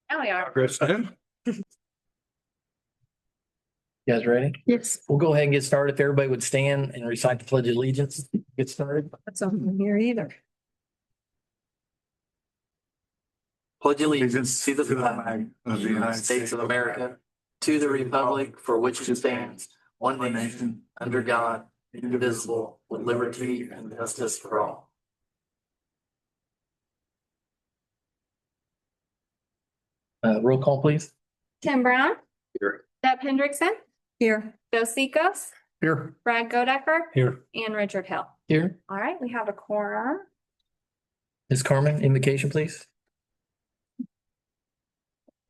Now we are. Kristen? You guys ready? Yes. We'll go ahead and get started. If everybody would stand and recite the Pledge of Allegiance, get started. That's not here either. Pledge allegiance to the flag of the United States of America, to the republic for which it stands, one nation, under God, indivisible, with liberty and justice for all. Roll call, please. Tim Brown. Here. Deb Hendrickson. Here. Joe Secos. Here. Brad Godecker. Here. And Richard Hill. Here. All right, we have a quorum. Ms. Carmen, invocation, please.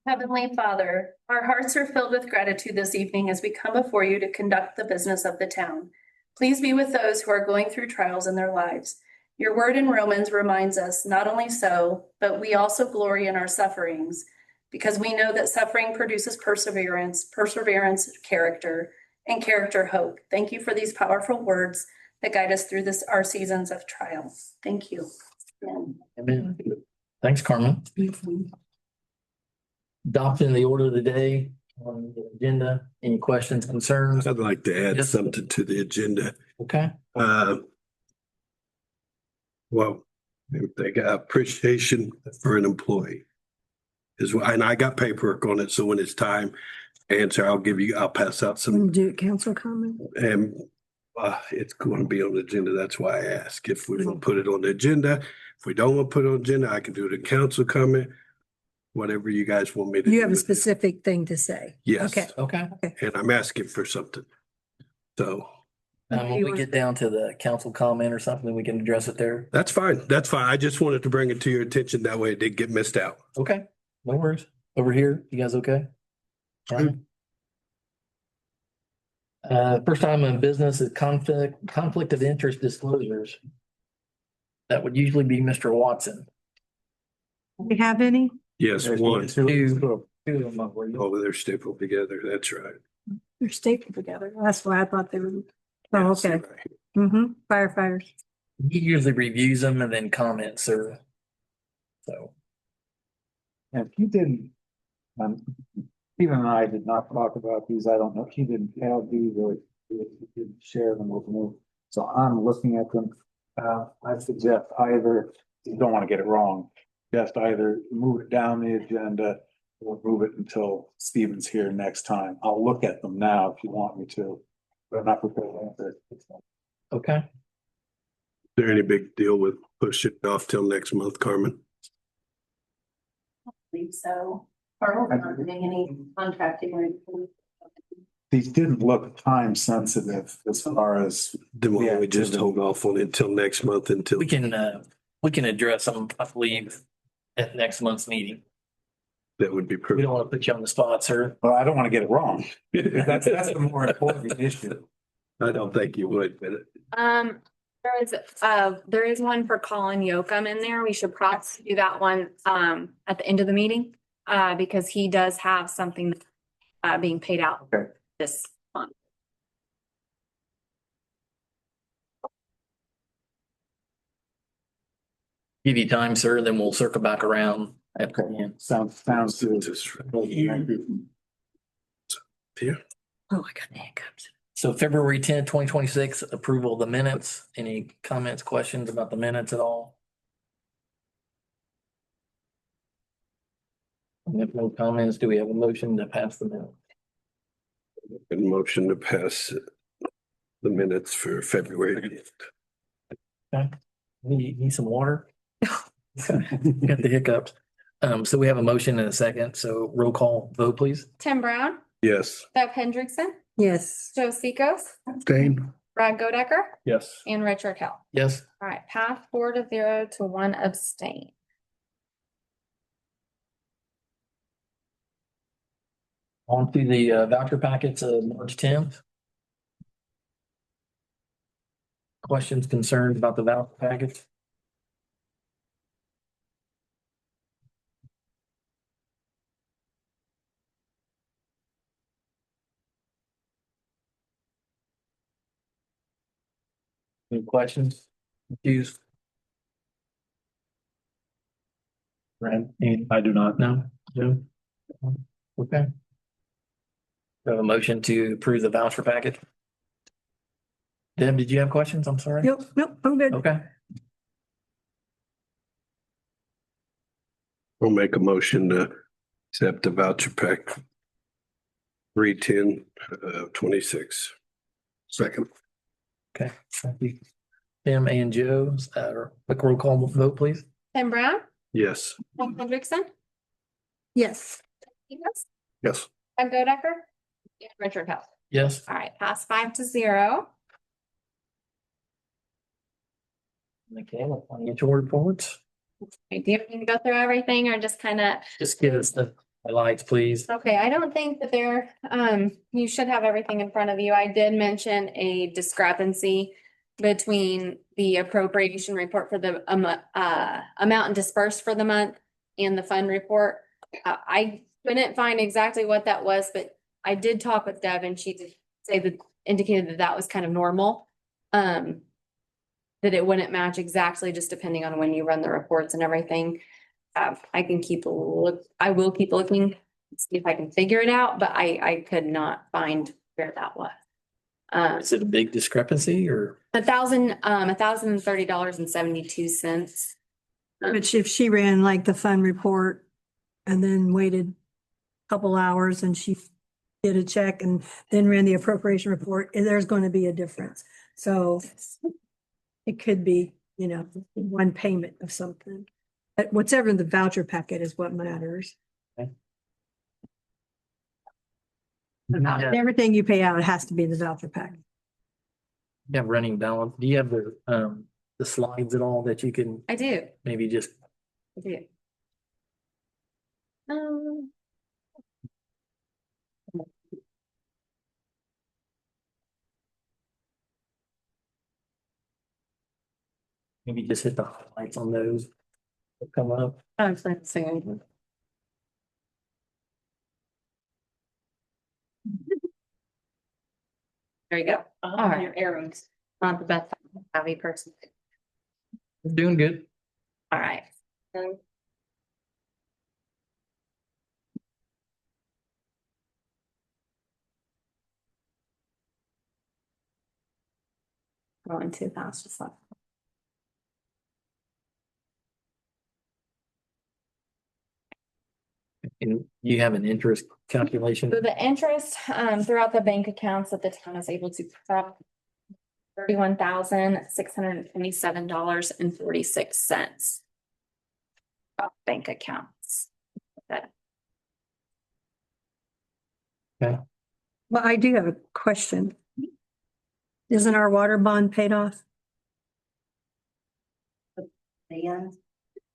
Heavenly Father, our hearts are filled with gratitude this evening as we come before you to conduct the business of the town. Please be with those who are going through trials in their lives. Your word in Romans reminds us not only so, but we also glory in our sufferings, because we know that suffering produces perseverance, perseverance, character, and character, hope. Thank you for these powerful words that guide us through our seasons of trial. Thank you. Amen. Amen. Thanks, Carmen. Adopting the order of the day on the agenda. Any questions, concerns? I'd like to add Yes. something to the agenda. Okay. Well, they got appreciation for an employee. And I got paperwork on it, so when it's time, answer, I'll pass out some, Do council comment? and it's going to be on the agenda. That's why I ask if we want to put it on the agenda. If we don't want to put it on the agenda, I can do the council comment, whatever you guys want me to do. You have a with it. specific thing to say. Yes. Okay. Okay. And I'm asking for something. So When we get down to the council comment or something, we can address it there. that's fine. That's fine. I just wanted to bring it to your attention. That way it didn't get missed out. Okay. No worries. Over here, you guys okay? All right. First time in business is conflict of interest disclosures. That would usually be Mr. Watson. We have any? Yes, one. Two of them up where you- Oh, they're stapled together. That's right. They're stapled together. That's why I thought they were. Oh, Yes, okay. right. Mm-hmm. Firefighters. He usually reviews them and then comments or so. And he didn't, Stephen and I did not talk about these. I don't know. He didn't have these or he didn't share them with me. So I'm looking at them. I suggest either, you don't want to get it wrong, just either move it down the agenda or move it until Stephen's here next time. I'll look at them now if you want me to, but I'm not prepared to answer. Okay. Is there any big deal with pushing it off till next month, Carmen? I believe so. Or we're not doing any contracting or anything. These didn't look time sensitive as far as, Then why don't we just Yeah. hold off on it until next month until, We can address them, I believe, at next month's meeting. that would be We perfect. don't want to put you on the spot, sir. well, I don't want to get it wrong. That's the more important issue. I don't think you would, but There is one for Colin Yocum in there. We should probably do that one at the end of the meeting because he does have something being paid out Okay. this month. Give you time, sir, then we'll circle back around after the end. Sounds good. just Thank you. here. Oh, I got the hiccups. So February 10th, 2026, approval of the minutes. Any comments, questions about the minutes at all? If no comments, do we have a motion to pass the minute? And motion to pass the minutes for February. Need some water? Got the hiccups. So we have a motion and a second. So roll call vote, please. Tim Brown, Yes. Deb Hendrickson, Yes. Joe Secos, Dane. Brad Godecker, Yes. and Richard Hill. Yes. All right, pass 4-0 to 1 abstain. On to the voucher packets of March 10th. Questions, concerns about the voucher packets? Any questions? Confused? Brad, I do not know. Joe? Okay. We have a motion to approve the voucher package. Deb, did you have questions? I'm sorry. Nope, I'm good. Okay, We'll make a motion to accept the voucher pack. 310, 26. Second. okay. Thank you. Tim and Joe, quick roll call vote, please. Tim Brown, Yes. Mike Hendrickson, Yes. yes, Yes. Doug Godecker, and Richard Hill. Yes. All right, pass 5-0. Okay, financial reports. Okay, do you need to go through everything or just kind of, Just give us the highlights, please. okay, I don't think that you should have everything in front of you. I did mention a discrepancy between the appropriation report for the amount dispersed for the month and the fund report. I couldn't find exactly what that was, but I did talk with Deb and she did say that indicated that that was kind of normal. That it wouldn't match exactly just depending on when you run the reports and everything. I will keep looking, see if I can figure it out, but I could not find where that was. Is it a big discrepancy or? $1,030.72. But if she ran like the fund report and then waited a couple hours and she did a check and then ran the appropriation report, there's going to be a difference. So it could be, one payment of something. But whatever in the voucher packet is what matters. Yeah. Everything you pay out has to be in the voucher packet. You have running balance. Do you have the slides at all that you can I do. maybe just, I do. maybe just hit the highlights on those that come up? I'm saying. There you go. All right. Your arrows. Not the best heavy person. Doing good. All right. Going too fast, just like. And you have an interest calculation? So the interest throughout the bank accounts that the town is able to prop $31,627.46. Bank accounts. That Well, I do have a question. Isn't our water bond paid off?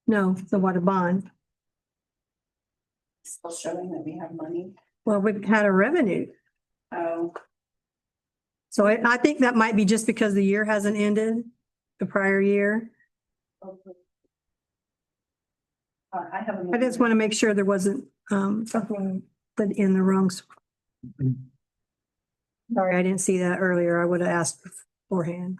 No, the water bond. Still showing that we have money. Well, we've had a revenue. Oh, So I think that might be just because the year hasn't ended, the prior year. I just want to make sure there wasn't something put in the wrong. Sorry, I didn't see that earlier. I would have asked beforehand.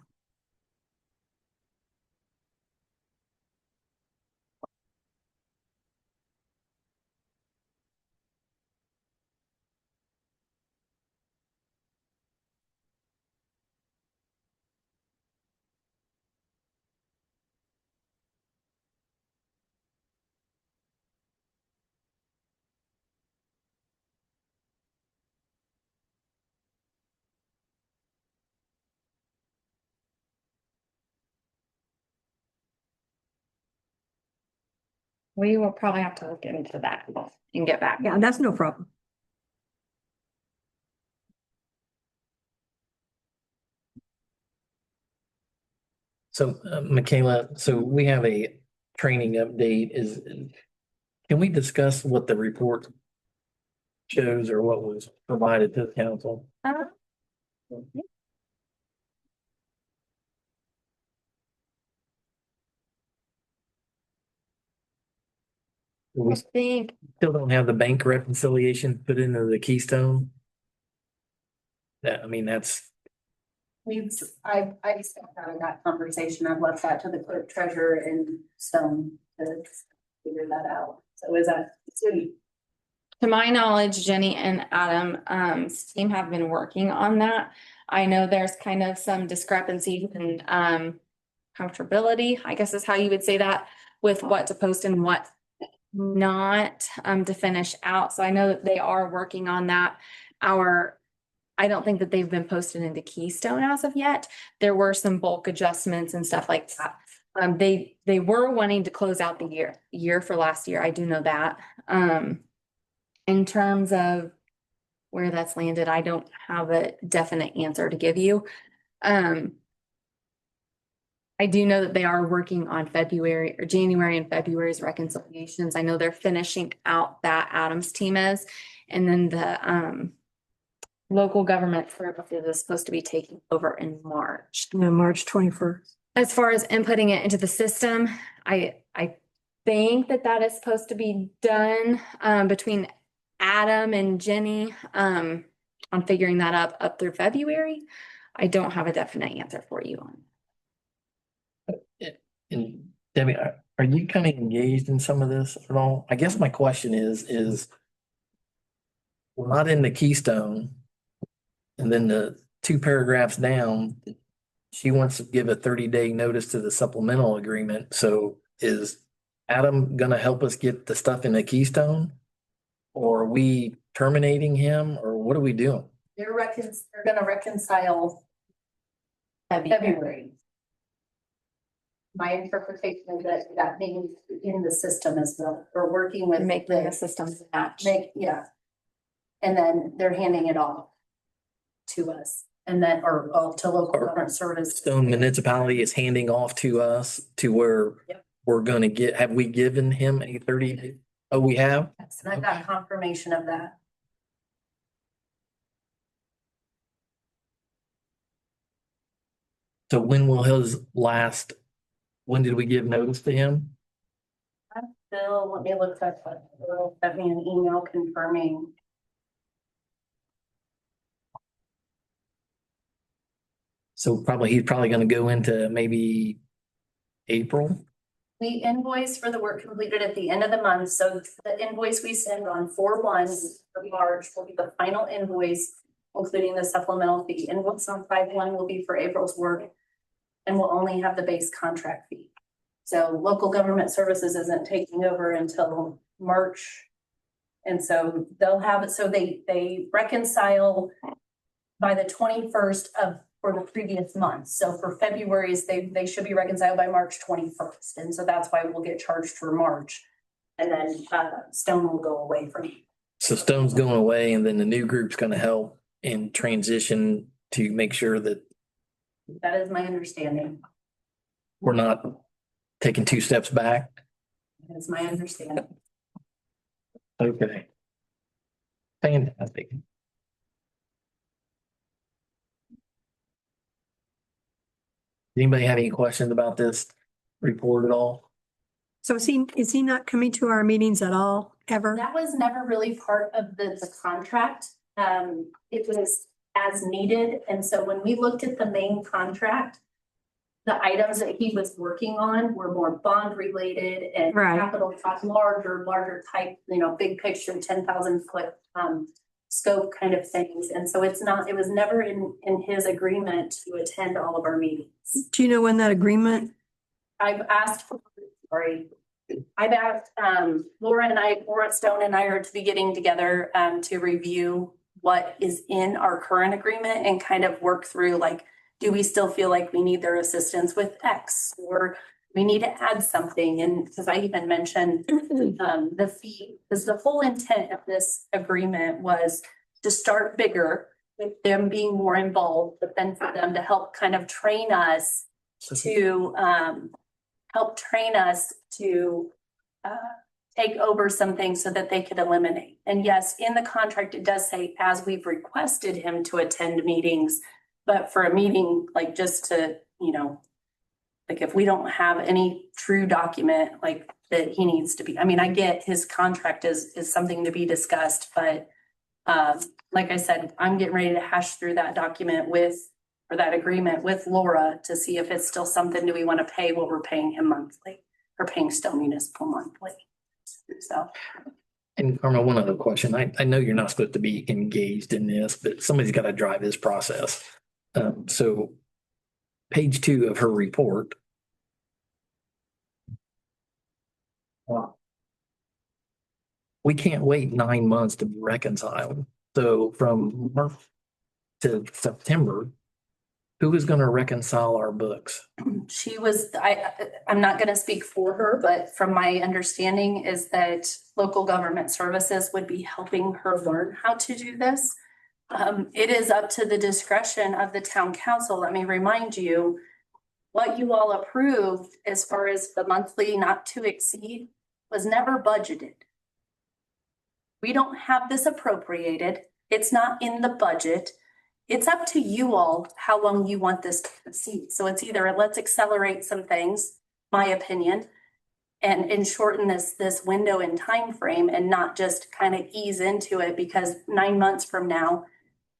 we will probably have to look into that and get back. Yeah, that's no problem. So Michaela, so we have a training update can we discuss what the report shows or what was provided to the council? We I think still don't have the bank reconciliation put into the Keystone. That's, I just haven't that conversation. I've left that to the clerk treasurer and Stone to figure that out. So is that, To my knowledge, Jenny and Adam, team have been working on that. I know there's kind of some discrepancy and, comfortability, I guess is how you would say that, with what to post and what not, to finish out. So I know that they are working on that. I don't think that they've been posted into Keystone as of yet. There were some bulk adjustments and stuff like that. They were wanting to close out the year for last year. I do know that. In terms of where that's landed, I don't have a definite answer to give you. I do know that they are working on January and February's reconciliations. I know they're finishing out that Adams team is, and then the local government services is supposed to be taking over in March. Yeah, March 21st. As far as inputting it into the system, I think that is supposed to be done between Adam and Jenny on figuring that up through February. I don't have a definite answer for you on. And Debbie, are you kind of engaged in some of this at all? I guess my question is we're not in the Keystone. And then the 2 paragraphs down, she wants to give a 30-day notice to the supplemental agreement. So is Adam gonna help us get the stuff in the Keystone? Or are we terminating him, or what are we doing? They're gonna reconcile February. My interpretation is that means in the system as well. We're working with Making the systems match. Yeah. And then they're handing it off to us and then, or to local government service. Stone Municipality is handing off to us to where Yep. we're gonna get, have we given him a 30? Oh, we have? Yes, and I got confirmation of that. So when when did we give notice to him? Bill, let me look that up. Bill sent me an email confirming. So he's probably gonna go into maybe April. We invoice for the work completed at the end of the month, so the invoice we send on 4/1 for March will be the final invoice, including the supplemental fee. Invoice on 5/1 will be for April's work, and we'll only have the base contract fee. So local government services isn't taking over until March. And so they'll have it, so they reconcile by the 21st for the previous month. So for February's, they should be reconciled by March 21st. And so that's why we'll get charged for March. And then Stone will go away from. So Stone's going away, and then the new group's gonna help in transition to make sure that That is my understanding. we're not taking 2 steps back. That's my understanding. Okay. Fantastic. Anybody have any questions about this report at all? So is he not coming to our meetings at all, ever? That was never really part of the contract. It was as needed. And so when we looked at the main contract, the items that he was working on were more bond related and Right. capital cost, larger type, big picture, 10,000 foot scope kind of things. And so it was never in his agreement to attend all of our meetings. Do you know when that agreement? I've asked Laura Stone and I are to be getting together to review what is in our current agreement and kind of work through, like, do we still feel like we need their assistance with X, or we need to add something? And because I even mentioned the fee, because the whole intent of this agreement was to start bigger with them being more involved, but then for them to help kind of train us to take over some things so that they could eliminate. And yes, in the contract, it does say, as we've requested him to attend meetings, but for a meeting, like, just to, like, if we don't have any true document, like, that he needs to be, I get his contract is something to be discussed, but like I said, I'm getting ready to hash through that document or that agreement with Laura to see if it's still something, do we want to pay what we're paying him monthly or paying Stone Municipal monthly? So. And Carmen, one other question. I know you're not supposed to be engaged in this, but somebody's got to drive this process. So page 2 of her report. We can't wait 9 months to be reconciled. So from March to September, who is going to reconcile our books? I'm not gonna speak for her, but from my understanding is that local government services would be helping her learn how to do this. It is up to the discretion of the town council. Let me remind you, what you all approved as far as the monthly not to exceed was never budgeted. We don't have this appropriated. It's not in the budget. It's up to you all how long you want this to proceed. So it's either let's accelerate some things, my opinion, and shorten this window in time frame and not just kind of ease into it, because 9 months from now,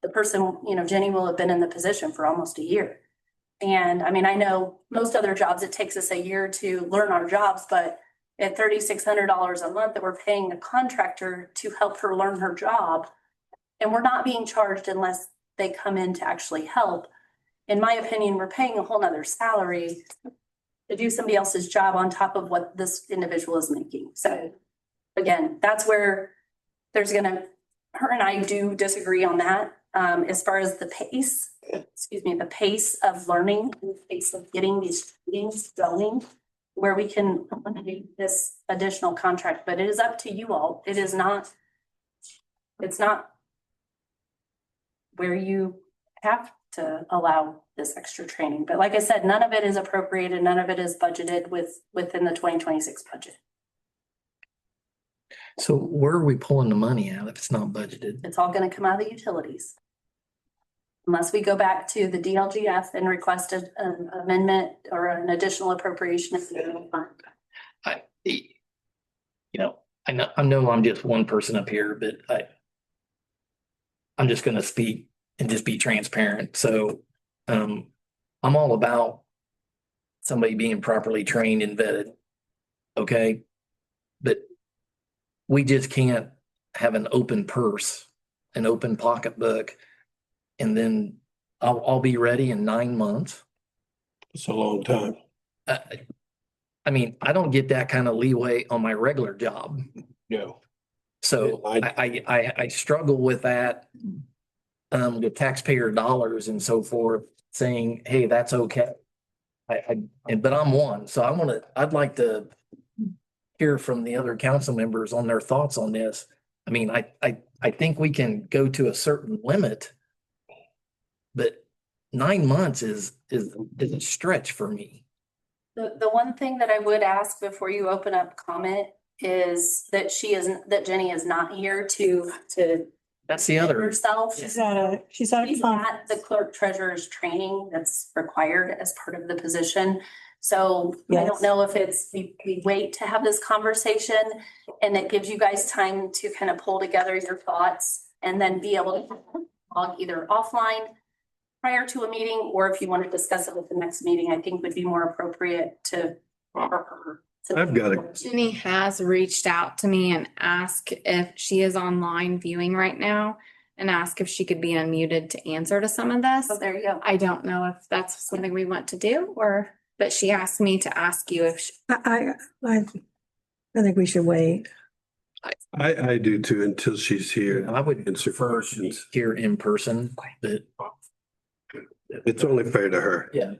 the person, Jenny will have been in the position for almost a year. And I mean, I know most other jobs, it takes us a year to learn our jobs, but at $3,600 a month that we're paying a contractor to help her learn her job, and we're not being charged unless they come in to actually help. In my opinion, we're paying a whole nother salary to do somebody else's job on top of what this individual is making. So again, that's where her and I do disagree on that. As far as the pace of learning, the pace of getting these things going, where we can eliminate this additional contract, but it is up to you all. It's not where you have to allow this extra training. But like I said, none of it is appropriated, none of it is budgeted within the 2026 budget. So where are we pulling the money out if it's not budgeted? It's all gonna come out of the utilities. Unless we go back to the DLGF and request an amendment or an additional appropriation of the general fund. I know I'm just one person up here, but I'm just gonna speak and just be transparent. So I'm all about somebody being properly trained and vetted. Okay. But we just can't have an open purse, an open pocketbook, and then I'll be ready in 9 months. It's a long time. I mean, I don't get that kind of leeway on my regular job. No. So I struggle with that. The taxpayer dollars and so forth, saying, hey, that's okay. But I'm one, so I'd like to hear from the other council members on their thoughts on this. I mean, I think we can go to a certain limit, but 9 months is a stretch for me. The one thing that I would ask before you open up comment is that Jenny is not here to That's the other. herself. She's at a She's conference. at the clerk treasurer's training that's required as part of the position. So I Yes. don't know if we wait to have this conversation and it gives you guys time to kind of pull together your thoughts and then be able to log either offline prior to a meeting, or if you want to discuss it with the next meeting, I think would be more appropriate to. I've got it. Jenny has reached out to me and asked if she is online viewing right now and asked if she could be unmuted to answer to some of this. So there you go. I don't know if that's something we want to do but she asked me to ask you if I think we should wait. I do too, until she's here. I would Answer prefer to be questions. here in person, but It's only fair to her. yeah.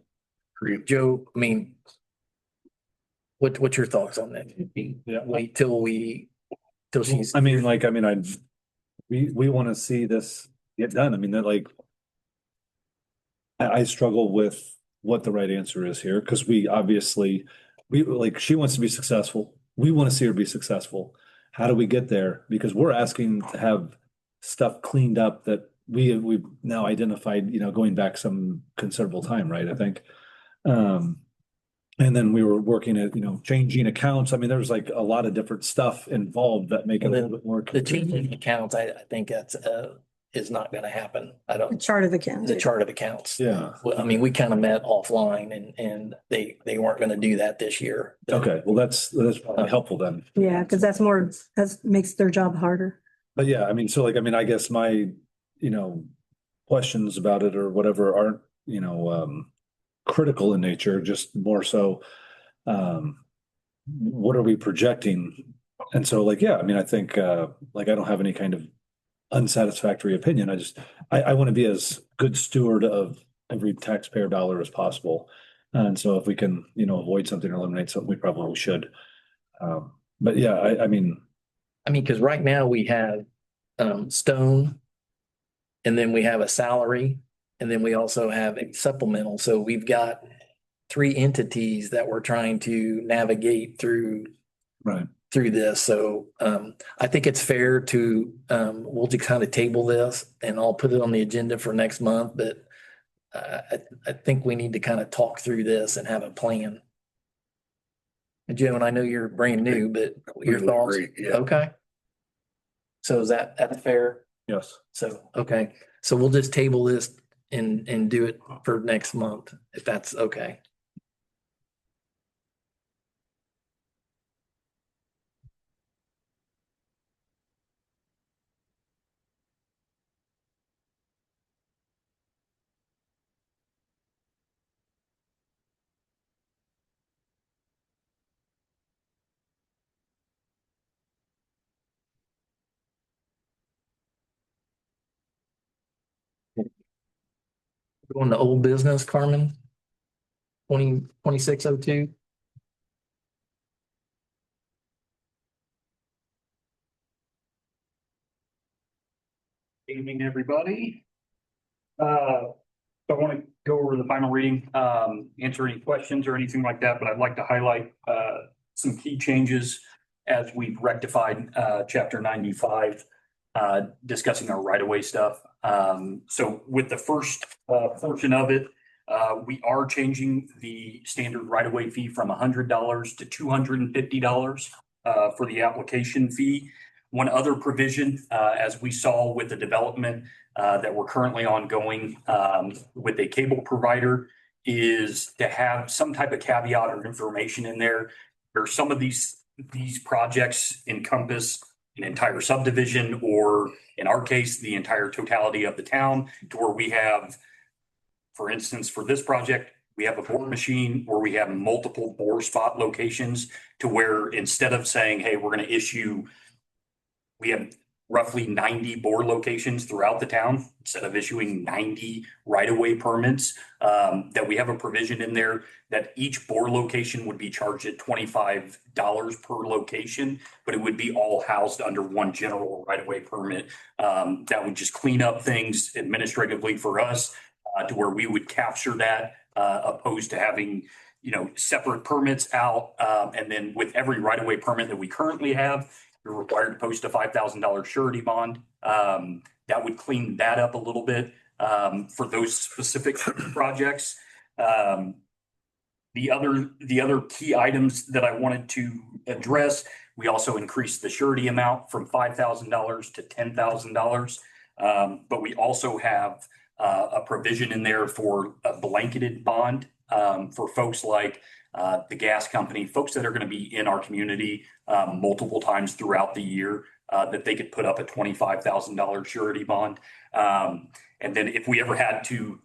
Joe, I mean, what's your thoughts on that? Yeah. Wait till she's. we want to see this get done. I mean, that like, I struggle with what the right answer is here, because we she wants to be successful. We want to see her be successful. How do we get there? Because we're asking to have stuff cleaned up that we've now identified, going back some considerable time, right? I think. And then we were working at, changing accounts. I mean, there's like a lot of different stuff involved that make it a little bit more. The changing accounts, I think that's is not gonna happen. I The don't, chart of accounts. the chart of accounts. Yeah. Well, I mean, we kind of met offline and they weren't gonna do that this year. Okay, well, that's probably helpful then. Yeah, because that makes their job harder. But yeah, I mean, so like, I mean, I guess my, questions about it or whatever aren't, critical in nature, just more so, what are we projecting? And so like, yeah, I mean, I think, like, I don't have any kind of unsatisfactory opinion. I want to be as good steward of every taxpayer dollar as possible. And so if we can, avoid something or eliminate something, we probably should. But yeah, I mean, because right now we have Stone, and then we have a salary, and then we also have a supplemental. So we've got 3 entities that we're trying to navigate through right. this. So I think it's fair to we'll just kind of table this and I'll put it on the agenda for next month. But I think we need to kind of talk through this and have a plan. And Joe, and I know you're brand new, but your thoughts? Yeah. Okay. So is that's fair? Yes. So, okay, so we'll just table this and do it for next month, if that's okay. Going to old business, Carmen? 2602. Evening, everybody. I want to go over the final reading, answer any questions or anything like that, but I'd like to highlight some key changes as we've rectified chapter 95, discussing our right-of-way stuff. So with the first portion of it, we are changing the standard right-of-way fee from $100 to $250 for the application fee. One other provision, as we saw with the development that we're currently ongoing with a cable provider, is to have some type of caveat or information in there where some of these projects encompass an entire subdivision, or in our case, the entire totality of the town, to where we have, for instance, for this project, we have a bore machine where we have multiple bore spot locations, to where instead of saying, hey, we're going to issue, we have roughly 90 bore locations throughout the town, instead of issuing 90 right-of-way permits, that we have a provision in there that each bore location would be charged at $25 per location, but it would be all housed under one general right-of-way permit. That would just clean up things administratively for us, to where we would capture that, opposed to having, separate permits out. And then with every right-of-way permit that we currently have, you're required to post a $5,000 surety bond. That would clean that up a little bit for those specific projects. The other key items that I wanted to address, we also increased the surety amount from $5,000 to $10,000. But we also have a provision in there for a blanketed bond for folks like the gas company, folks that are going to be in our community multiple times throughout the year, that they could put up a $25,000 surety bond. And then if we ever had to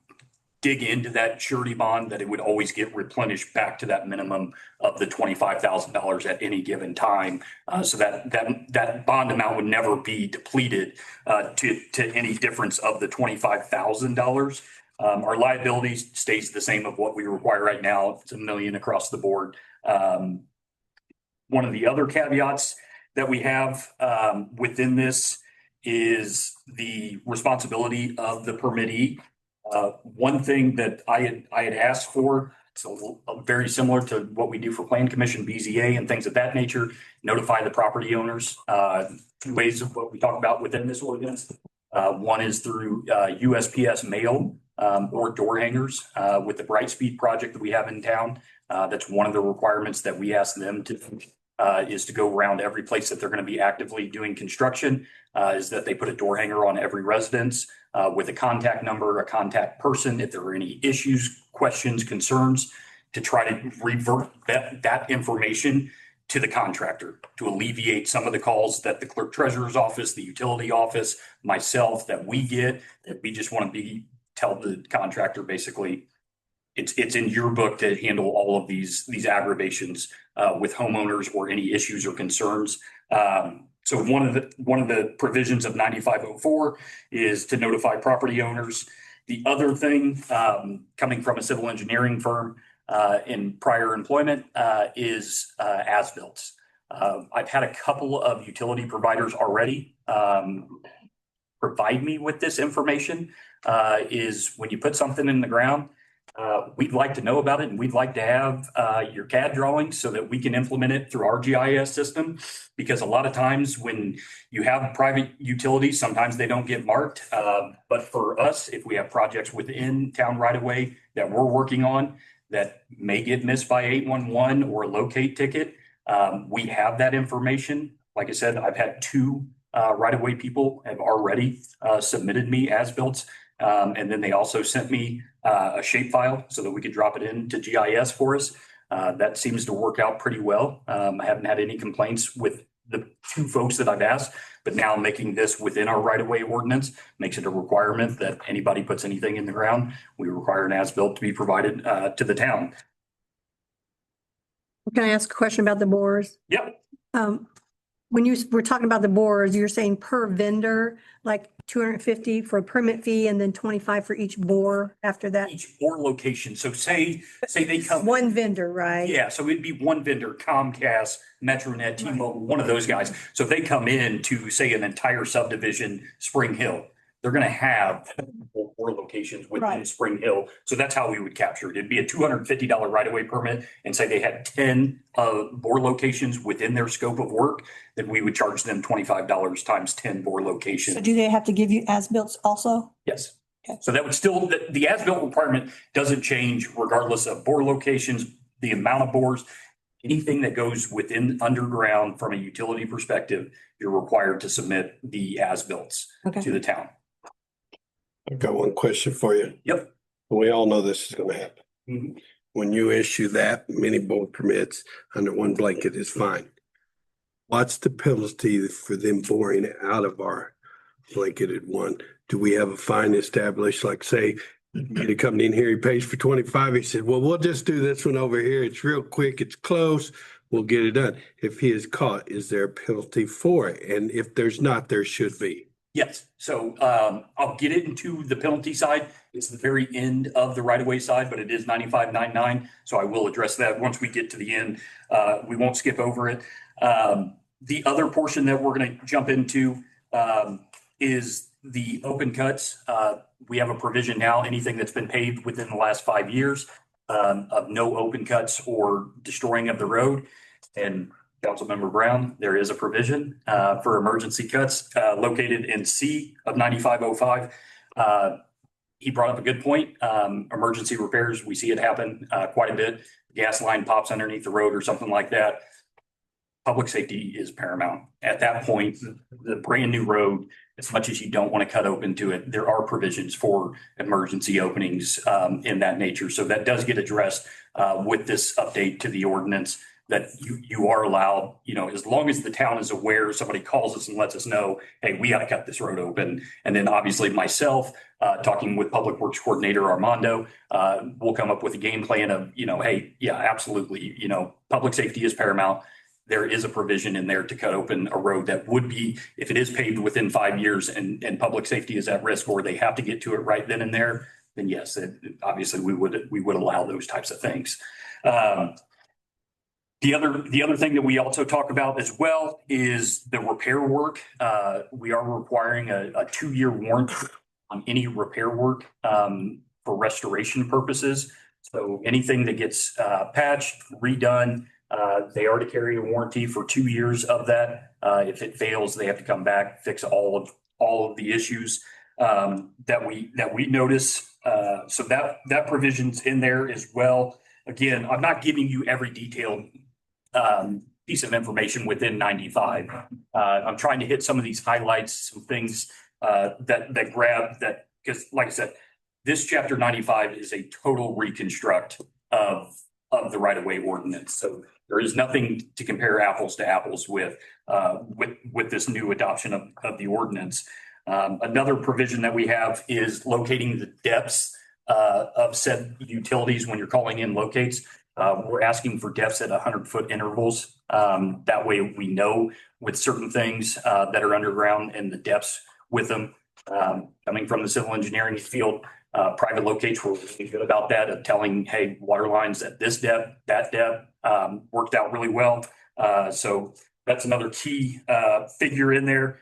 dig into that surety bond, that it would always get replenished back to that minimum of the $25,000 at any given time. So that bond amount would never be depleted to any difference of the $25,000. Our liability stays the same of what we require right now. It's $1 million across the board. One of the other caveats that we have within this is the responsibility of the permittee. One thing that I had asked for, so very similar to what we do for Plan Commission, BZA, and things of that nature, notify the property owners. 2 ways of what we talk about within this ordinance. One is through USPS mail, or door hangers, with the Brightspeed project that we have in town. That's one of the requirements that we ask them to is to go around every place that they're going to be actively doing construction, is that they put a door hanger on every residence with a contact number, a contact person, if there are any issues, questions, concerns, to try to revert that information to the contractor to alleviate some of the calls that the clerk treasurer's office, the utility office, myself, that we get, that we just want to tell the contractor basically, it's in your book to handle all of these aggravations with homeowners or any issues or concerns. So one of the provisions of 9504 is to notify property owners. The other thing, coming from a civil engineering firm in prior employment, is as-built. I've had a couple of utility providers already provide me with this information. Is when you put something in the ground, we'd like to know about it, and we'd like to have your CAD drawings so that we can implement it through our GIS system. Because a lot of times when you have private utilities, sometimes they don't get marked. But for us, if we have projects within town right of way that we're working on that may get missed by 811 or a locate ticket, we have that information. Like I said, I've had two right of way people have already submitted me as-built. And then they also sent me a shape file so that we could drop it into GIS for us. That seems to work out pretty well. I haven't had any complaints with the two folks that I've asked, but now making this within our right-of-way ordinance makes it a requirement that anybody puts anything in the ground, we require an as-built to be provided to the town. Can I ask a question about the borers? Yep. When you were talking about the borers, you're saying per vendor, like 250 for a permit fee and then 25 for each bore after that? Each bore location. So say they come. One vendor, right? Yeah, so it'd be one vendor, Comcast, MetroNet, T-Mobile, one of those guys. So if they come in to, say, an entire subdivision, Spring Hill, they're going to have four locations within Right. Spring Hill. So that's how we would capture it. It'd be a $250 right-of-way permit, and say they had 10 bore locations within their scope of work, then we would charge them $25 times 10 bore locations. So do they have to give you as-built also? Yes. Okay. So that would still, the as-built requirement doesn't change regardless of bore locations, the amount of bores, anything that goes within underground from a utility perspective, you're required to submit the as-bills Okay. to the town. I've got one question for you. Yep. We all know this is gonna happen. Mhm. When you issue that many bore permits under one blanket is fine. What's the penalty for them boring out of our blanketed one? Do we have a fine established, like say, get a company in here, he pays for 25, he said, well, we'll just do this one over here. It's real quick, it's close, we'll get it done. If he is caught, is there a penalty for it? And if there's not, there should be. Yes, so I'll get into the penalty side. It's the very end of the right-of-way side, but it is 9599. So I will address that once we get to the end. We won't skip over it. The other portion that we're going to jump into is the open cuts. We have a provision now, anything that's been paved within the last 5 years of no open cuts or destroying of the road. And Councilmember Brown, there is a provision for emergency cuts located in C of 9505. He brought up a good point. Emergency repairs, we see it happen quite a bit. Gas line pops underneath the road or something like that. Public safety is paramount. At that point, the brand new road, as much as you don't want to cut open to it, there are provisions for emergency openings in that nature. So that does get addressed with this update to the ordinance, that you are allowed, as long as the town is aware, somebody calls us and lets us know, hey, we got to cut this road open. And then obviously myself, talking with Public Works Coordinator Armando, we'll come up with a game plan of, hey, yeah, absolutely. Public safety is paramount. There is a provision in there to cut open a road that would be, if it is paved within 5 years and public safety is at risk, or they have to get to it right then and there, then yes, obviously we would allow those types of things. The other thing that we also talk about as well is the repair work. We are requiring a 2-year warranty on any repair work for restoration purposes. So anything that gets patched, redone, they are to carry a warranty for 2 years of that. If it fails, they have to come back, fix all of the issues that we notice. So that provision's in there as well. Again, I'm not giving you every detailed piece of information within 95. I'm trying to hit some of these highlights, some things that grab that, because like I said, this chapter 95 is a total reconstruct of the right-of-way ordinance. So there is nothing to compare apples to apples with this new adoption of the ordinance. Another provision that we have is locating the depths of said utilities when you're calling in locates. We're asking for depths at 100-foot intervals. That way we know with certain things that are underground and the depths with them. Coming from the civil engineering field, private locates were really good about that, of telling, hey, water lines at this depth, that depth, worked out really well. So that's another key figure in there.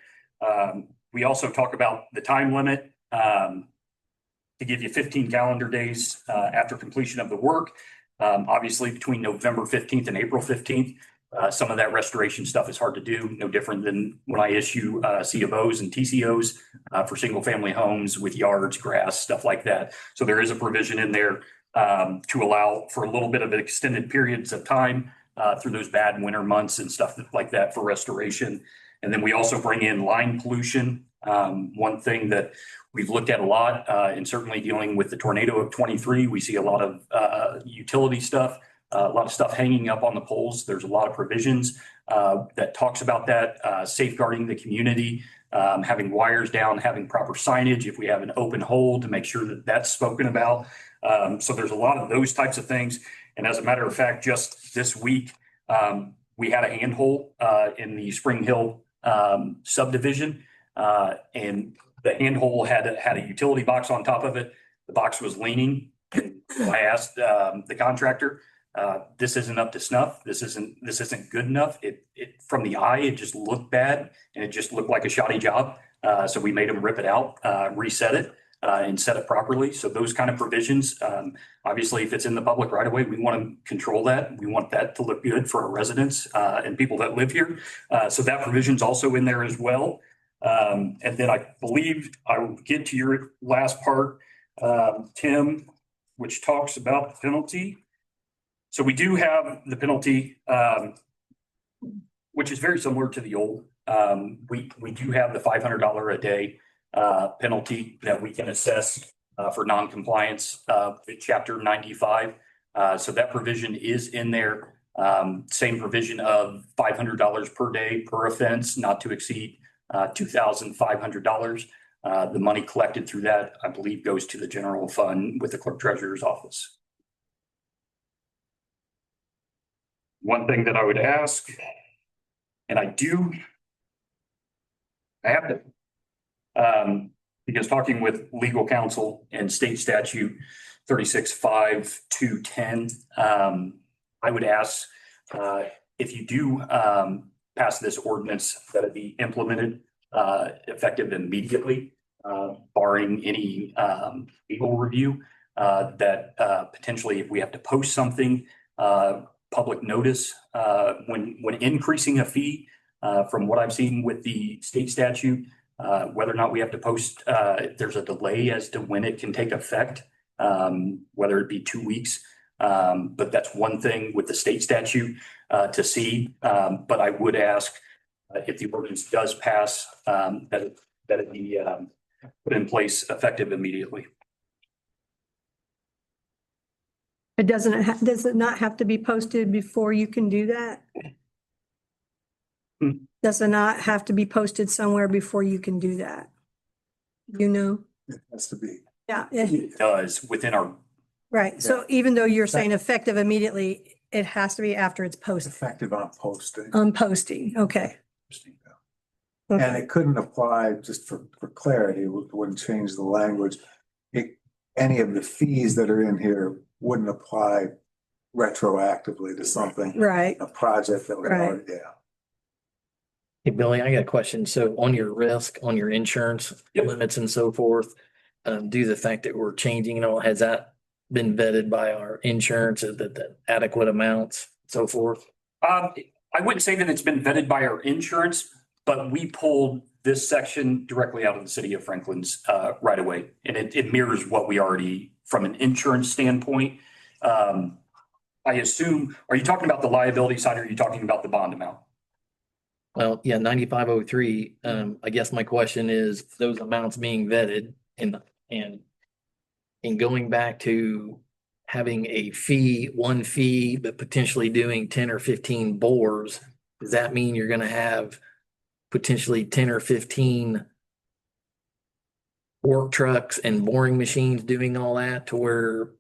We also talk about the time limit to give you 15 calendar days after completion of the work. Obviously, between November 15th and April 15th, some of that restoration stuff is hard to do, no different than when I issue C of Os and TCOs for single family homes with yards, grass, stuff like that. So there is a provision in there to allow for a little bit of extended periods of time through those bad winter months and stuff like that for restoration. And then we also bring in line pollution. One thing that we've looked at a lot, and certainly dealing with the tornado of 23, we see a lot of utility stuff, a lot of stuff hanging up on the poles. There's a lot of provisions that talks about that, safeguarding the community, having wires down, having proper signage if we have an open hole to make sure that that's spoken about. So there's a lot of those types of things. And as a matter of fact, just this week, we had a handhole in the Spring Hill subdivision, and the handhole had a utility box on top of it. The box was leaning. I asked the contractor, this isn't up to snuff. This isn't good enough. It from the eye, it just looked bad, and it just looked like a shoddy job. So we made him rip it out, reset it, and set it properly. So those kind of provisions, obviously, if it's in the public right away, we want to control that. We want that to look good for our residents and people that live here. So that provision's also in there as well. And then I believe I will get to your last part, Tim, which talks about the penalty. So we do have the penalty, which is very similar to the old. We do have the $500 a day penalty that we can assess for noncompliance with Chapter 95. So that provision is in there. Same provision of $500 per day per offense, not to exceed $2,500. The money collected through that, I believe, goes to the general fund with the clerk treasurer's office. One thing that I would ask, and I have to, because talking with legal counsel and state statute 36.5.210, I would ask if you do pass this ordinance that it be implemented effective immediately, barring any legal review, that potentially if we have to post something, public notice, when increasing a fee, from what I've seen with the state statute, whether or not we have to post, there's a delay as to when it can take effect, whether it be 2 weeks. But that's one thing with the state statute to see. But I would ask if the ordinance does pass, that it be put in place effective immediately. Does it not have to be posted before you can do that? Does it not have to be posted somewhere before you can do that? You know? It has to be. Yeah. It does within our, Right. So even though you're saying effective immediately, it has to be after it's posted, Effective on posting. on posting. Okay. And it couldn't apply, just for clarity, it wouldn't change the language. Any of the fees that are in here wouldn't apply retroactively to something, Right. a project that was Right. already, yeah. Hey, Billy, I got a question. So on your risk, on your insurance Yep. limits and so forth, due to the fact that we're changing, has that been vetted by our insurance, the adequate amounts, so forth? I wouldn't say that it's been vetted by our insurance, but we pulled this section directly out of the city of Franklin's right away. And it mirrors what we already, from an insurance standpoint, I assume, are you talking about the liability side or are you talking about the bond amount? Well, yeah, 9503. I guess my question is those amounts being vetted and going back to having a fee, one fee, but potentially doing 10 or 15 bores. Does that mean you're gonna have potentially 10 or 15 work trucks and boring machines doing all that to where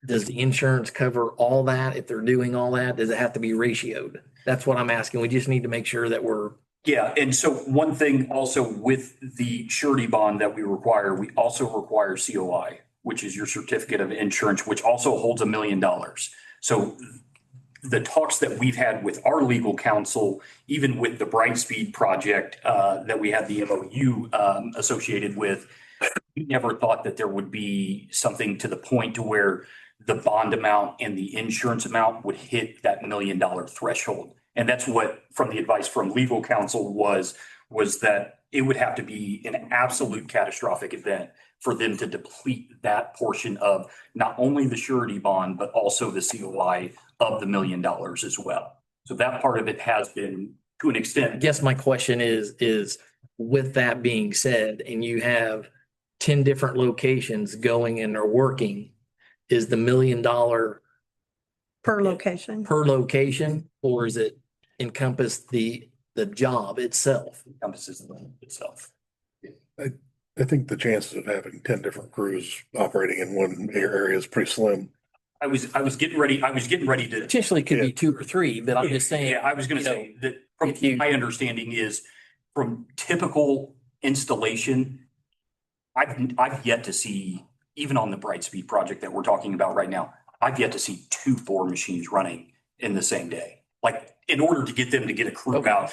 does the insurance cover all that? If they're doing all that, does it have to be ratioed? That's what I'm asking. We just need to make sure that we're, Yeah, and so one thing also with the surety bond that we also require COI, which is your certificate of insurance, which also holds $1 million. So the talks that we've had with our legal counsel, even with the Brightspeed project that we had the MOU associated with, we never thought that there would be something to the point to where the bond amount and the insurance amount would hit that $1 million threshold. And that's what, from the advice from legal counsel was that it would have to be an absolute catastrophic event for them to deplete that portion of not only the surety bond, but also the COI of the $1 million as well. So that part of it has been, to an I extent, guess my question is with that being said, and you have 10 different locations going and are working, is the $1 million Per location. per location, or is it encompass the job itself? encompasses the limit itself. I think the chances of having 10 different crews operating in one area is pretty slim. I was getting ready to. Potentially could be 2 or 3, but I'm just saying. Yeah, I was gonna you know, say that from if you- my understanding is from typical installation, I've yet to see, even on the Brightspeed project that we're talking about right now, I've yet to see 2 bore machines running in the same day. Like, in order to get them to get a crew Okay. out,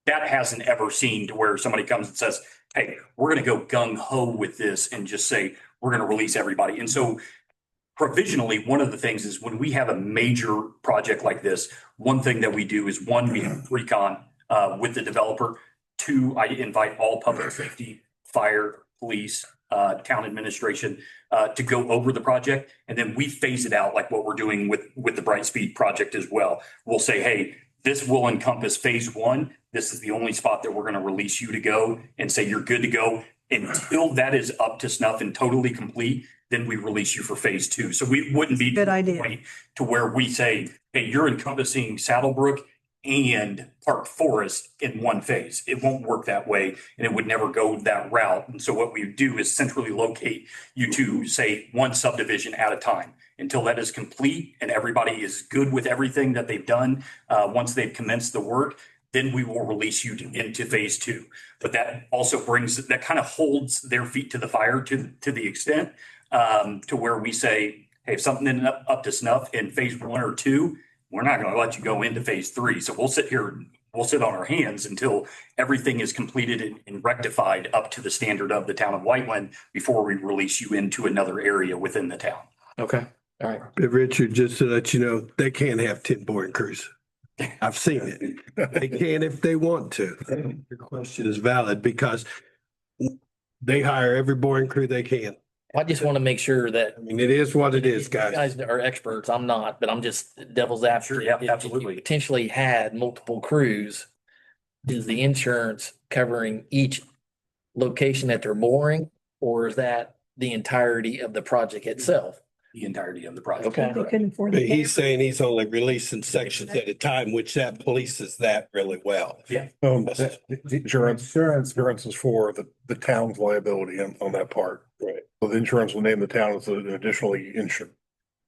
that hasn't ever seen to where somebody comes and says, hey, we're gonna go gung ho with this and just say, we're gonna release everybody. And so provisionally, one of the things is when we have a major project like this, one thing that we do is, one, we have recon with the developer. 2, I invite all public safety, fire, police, town administration to go over the project. And then we phase it out like what we're doing with the Brightspeed project as well. We'll say, hey, this will encompass phase 1. This is the only spot that we're going to release you to go and say you're good to go. Until that is up to snuff and totally complete, then we release you for phase 2. So we wouldn't be Good idea. to where we say, hey, you're encompassing Saddlebrook and Park Forest in one phase. It won't work that way, and it would never go that route. And so what we do is centrally locate you to, say, one subdivision at a time until that is complete and everybody is good with everything that they've done. Once they've commenced the work, then we will release you into phase 2. But that also that kind of holds their feet to the fire to the extent to where we say, hey, if something isn't up to snuff in phase 1 or 2, we're not going to let you go into phase 3. So we'll sit on our hands until everything is completed and rectified up to the standard of the town of Whiteland before we release you into another area within the town. Okay, all right. But Richard, just to let you know, they can't have 10 boring crews. I've seen it. They can if they want to. Your question is valid because they hire every boring crew they can. I just want to make sure that. I mean, it is what it is, You guys. guys are experts. I'm not, but I'm just devil's advocate. Sure, yeah, If you absolutely. potentially had multiple crews, is the insurance covering each location that they're boring? Or is that the entirety of the project itself? The entirety of the project. Okay. They couldn't afford But to he's saying he's only releasing sections at a time, which that polices that really well. The insurance is for the town's liability on that part. Right. So the insurance will name the town as an additionally insured.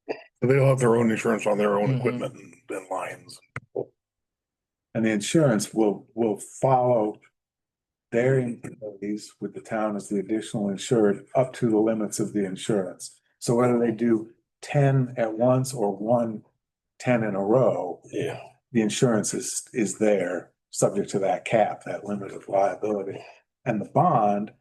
So they'll have their own insurance on their own Mhm. equipment and lines. And the insurance will follow their employees with the town as the additional insured up to the limits of the insurance. So whether they do 10 at once or 10 in a row, Yeah. the insurance is there, subject to that cap, that limit of liability. And the bond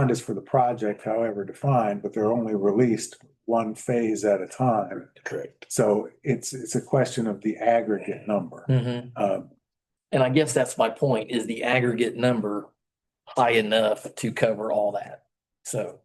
is for the project, however defined, but they're only released one phase at a time. Correct. So it's a question of the aggregate number. Mhm. Um, And I guess that's my point, is the aggregate number high enough to cover all that? So,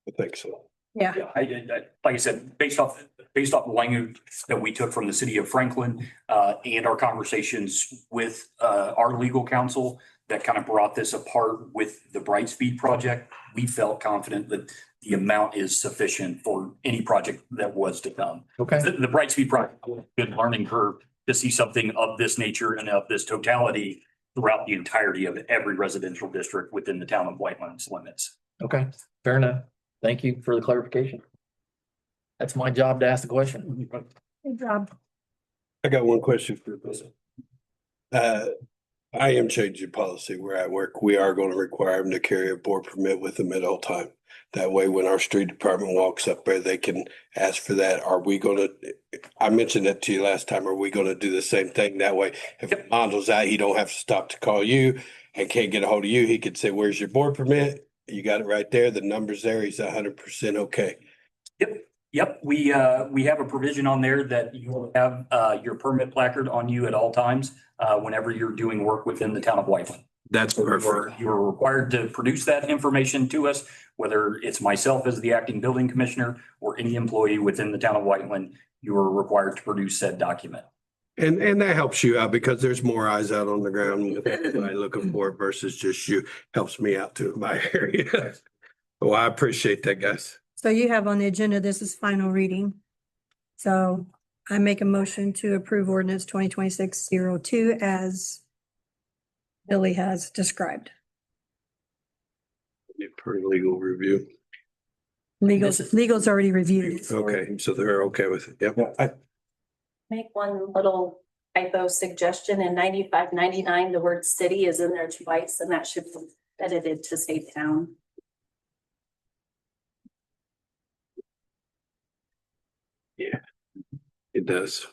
I think so. Yeah. Yeah, like I said, based off the language that we took from the city of Franklin, and our conversations with, our legal counsel that kind of brought this apart with the Brightspeed project, we felt confident that the amount is sufficient for any project that was to come. Okay. The Brightspeed project, been learning curve to see something of this nature and of this totality throughout the entirety of every residential district within the town of Whiteland's limits. Okay, fair enough. Thank you for the clarification. That's my job to ask the question. Good job. I got one question for this. I am changing policy where I work. We are going to require them to carry a board permit with them at all time. That way, when our street department walks up there, they can ask for that. Are we going to, I mentioned that to you last time, are we going to do the same thing? That way, if Mondo's out, he don't have to stop to call you and can't get a hold of you. He could say, where's your board permit? You got it right there. The number's there. He's 100% okay. Yep, we have a provision on there that you will have, your permit placard on you at all times, whenever you're doing work within the town of Whiteland. That's perfect. You're required to produce that information to us, whether it's myself as the acting building commissioner or any employee within the town of Whiteland, you are required to produce said document. And that helps you out because there's more eyes out on the ground with everybody looking for it versus just you. Helps me out too in my area. Well, I appreciate that, guys. So you have on the agenda, this is final reading. So I make a motion to approve ordinance 2026-02 as Billy has described. Per legal review. Legal's already reviewed it. Okay, so they're okay with it. Yep. Make one little typo suggestion in 9599, the word city is in there twice, and that should be edited to say town. Yeah, it does.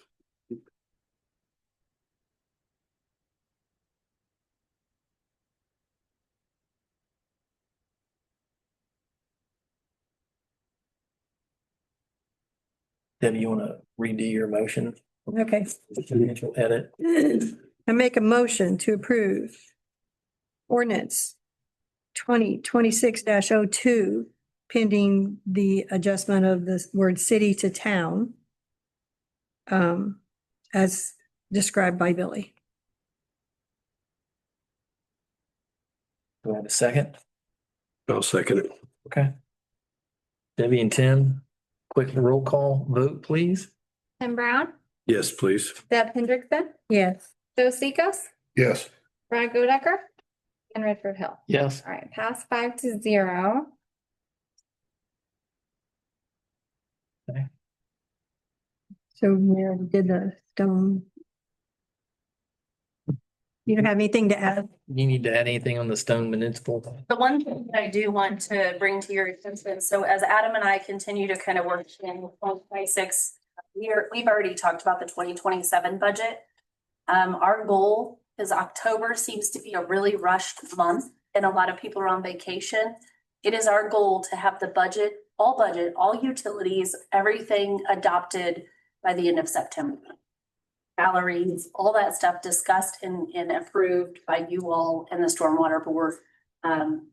Debbie, you want to redo your motion? Okay. Potential edit. I make a motion to approve ordinance 2026-02 pending the adjustment of the word city to town as described by Billy. Do I have a second? I'll second it. Okay. Debbie and Tim, quick roll call vote, please. Tim Brown, Yes, please. Deb Hendrickson, Yes. Joe Secos, Yes. Brad Godecker, and Redford Hill. Yes. All right, pass 5-0. So we already did the stone. You don't have anything to add? You need to add anything on the Stone Municipal? The one thing that I do want to bring to your attention, so as Adam and I continue to kind of work in 2026, we've already talked about the 2027 budget. Our goal is October seems to be a really rushed month and a lot of people are on vacation. It is our goal to have the budget, all utilities, everything adopted by the end of September. Salaries, all that stuff discussed and approved by you all and the Stormwater Board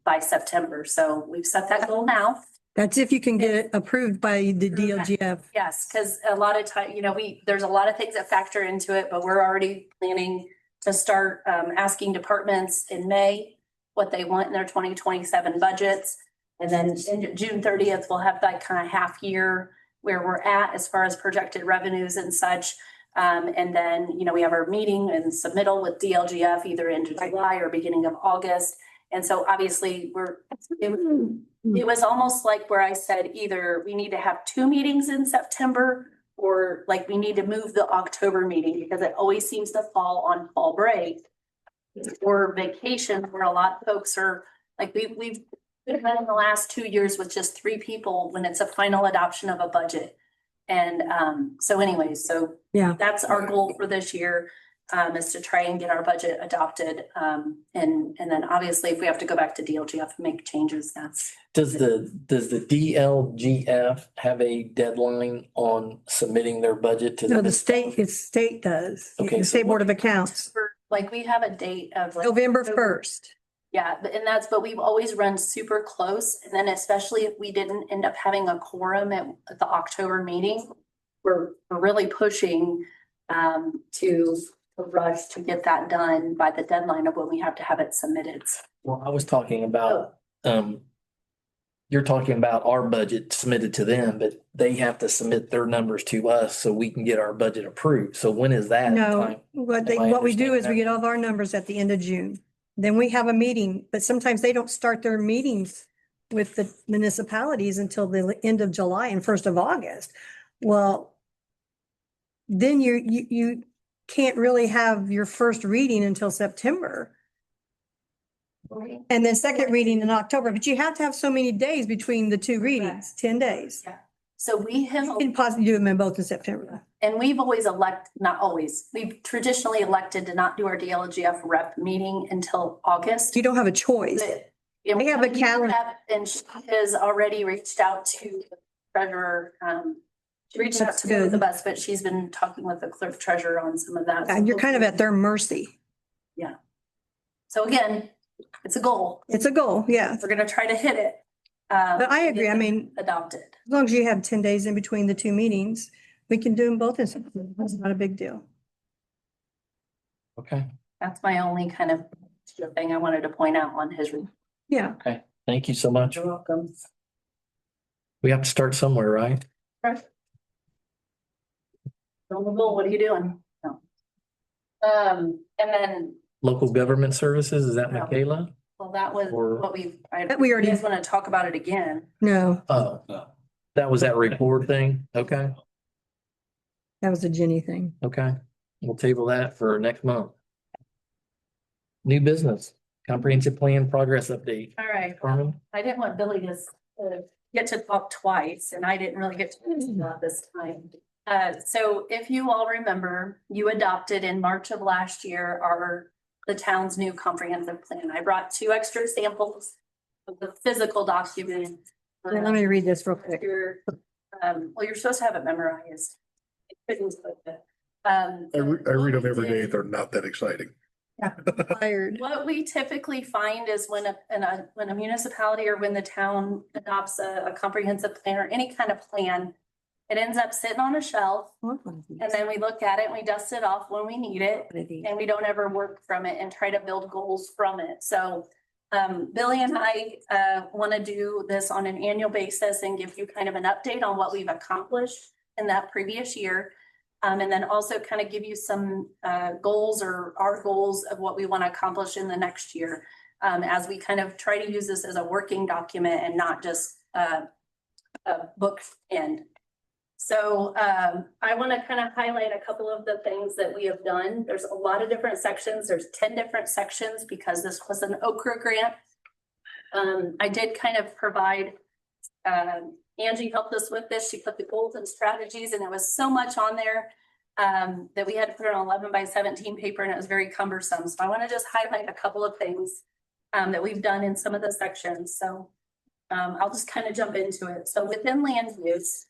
by September. So we've set that goal now. That's if you can get it approved by the DLGF. Yes, because a lot of time, there's a lot of things that factor into it, but we're already planning to start asking departments in May what they want in their 2027 budgets. And then in June 30th, we'll have that kind of half year where we're at as far as projected revenues and such. And then, we have our meeting and submittal with DLGF either in July or beginning of August. And so obviously it was almost like where I said, either we need to have 2 meetings in September or like we need to move the October meeting because it always seems to fall on fall break or vacation where a lot of folks are like, we've been in the last 2 years with just 3 people when it's a final adoption of a budget. And so anyways, Yeah. that's our goal for this year, is to try and get our budget adopted. And then obviously if we have to go back to DLGF and make changes, that's. Does the DLGF have a deadline on submitting their budget to? No, the state does. Okay, The so State Board of Accounts, Like we have a date of like. November 1st. Yeah, but we've always run super close. And then especially if we didn't end up having a quorum at the October meeting, we're really pushing to rush to get that done by the deadline of when we have to have it submitted. Well, I was talking about, you're talking about our budget submitted to them, but they have to submit their numbers to us so we can get our budget approved. So when is that No, time? what Am I we do is we understanding get all of our numbers at the end of June. Then we have a meeting, but sometimes they don't start their meetings with the municipalities until the end of July and 1st of August. Well, then you can't really have your first reading until September. And then second reading in October, but you have to have so many days between the two readings, 10 days. So we have. You can possibly do them in both in September. And we've always not always, we've traditionally elected to not do our DLGF rep meeting until August. You don't have a choice. And They have a calendar. And she has already reached out to the treasurer. She reached out to both of us, but she's been talking with the clerk treasurer on some of that. And you're kind of at their mercy. So again, it's a goal. It's a goal, yeah. We're gonna try to hit it. But I agree. I mean, Adopted. as long as you have 10 days in between the two meetings, we can do them both in September. That's not a big deal. Okay, That's my only kind of thing I wanted to point out on his. Yeah. okay. Thank you so much. You're welcome. We have to start somewhere, right? What are you doing? No. And then, Local government services, is that No. Michaela? well, that was Or- what we, That we already- you guys want to talk about it again? No, Oh, that was that report thing? Okay, that was a Jenny thing. okay. We'll table that for next month. New business, comprehensive plan progress update. All right. Carmen? I didn't want Billy to get to talk twice, and I didn't really get to do that this time. So if you all remember, you adopted in March of last year the town's new comprehensive plan. I brought 2 extra samples of the physical document. Let me read this real quick. Well, you're supposed to have it memorized. I read them every day. They're not that exciting. Tired. What we typically find is when a municipality or when the town adopts a comprehensive plan or any kind of plan, it ends up sitting on a shelf, and then we look at it and we dust it off when we need it, and we don't ever work from it and try to build goals from it. So Billy and I want to do this on an annual basis and give you kind of an update on what we've accomplished in that previous year. And then also kind of give you some goals or our goals of what we want to accomplish in the next year, as we kind of try to use this as a working document and not just a book end. So I want to kind of highlight a couple of the things that we have done. There's a lot of different sections. There's 10 different sections because this was an Okra grant. I did kind of provide, Angie helped us with this. She put the goals and strategies, and there was so much on there that we had to put it on 11 by 17 paper, and it was very cumbersome. So I want to just highlight a couple of things that we've done in some of the sections. So I'll just kind of jump into it. So within land use,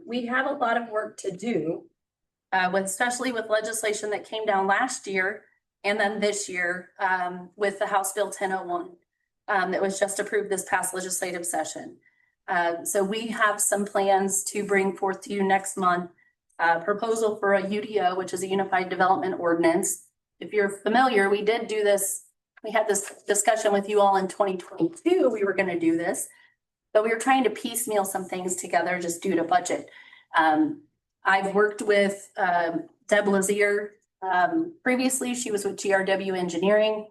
we have a lot of work to do, especially with legislation that came down last year and then this year with the House Bill 1001 that was just approved this past legislative session. So we have some plans to bring forth to you next month, proposal for a UDO, which is a Unified Development Ordinance. If you're familiar, we did do this. We had this discussion with you all in 2022. We were going to do this, but we were trying to piecemeal some things together just due to budget. I've worked with Deb Lazier. Previously, she was with GRW Engineering.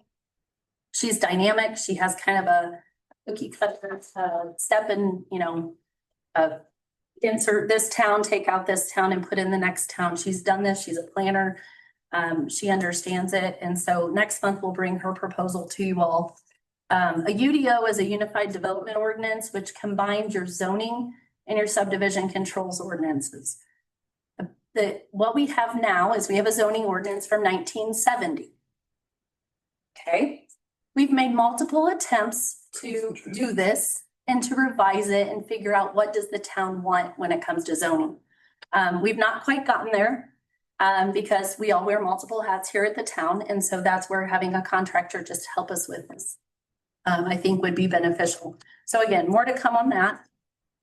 She's dynamic. She has kind of a cookie cutter step in, insert this town, take out this town and put in the next town. She's done this. She's a planner. She understands it. And so next month we'll bring her proposal to you all. A UDO is a Unified Development Ordinance, which combines your zoning and your subdivision controls ordinances. What we have now is we have a zoning ordinance from 1970. Okay, we've made multiple attempts to do this and to revise it and figure out what does the town want when it comes to zoning. We've not quite gotten there because we all wear multiple hats here at the town. And so that's where having a contractor just help us with this I think would be beneficial. So again, more to come on that.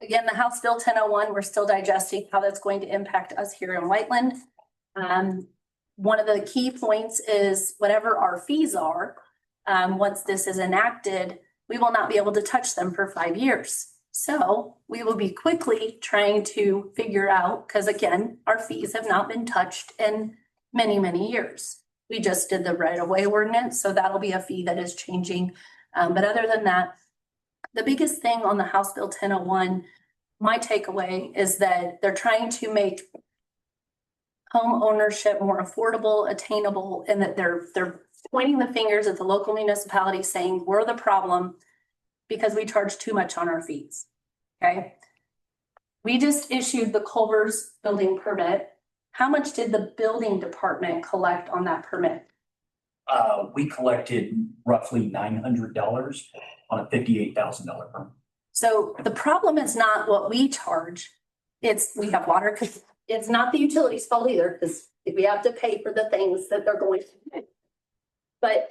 Again, the House Bill 1001, we're still digesting how that's going to impact us here in Whiteland. One of the key points is whatever our fees are, once this is enacted, we will not be able to touch them for 5 years. So we will be quickly trying to figure out, because again, our fees have not been touched in many, many years. We just did the right-of-way ordinance, so that'll be a fee that is changing. But other than that, the biggest thing on the House Bill 1001, my takeaway is that they're trying to make home ownership more affordable, attainable, and that they're pointing the fingers at the local municipalities saying, we're the problem because we charge too much on our fees. Okay. We just issued the Culver's building permit. How much did the building department collect on that permit? We collected roughly $900 on a $58,000 permit. So the problem is not what we charge. It's, we have water, because it's not the utilities' fault either, because we have to pay for the things that they're going to do. But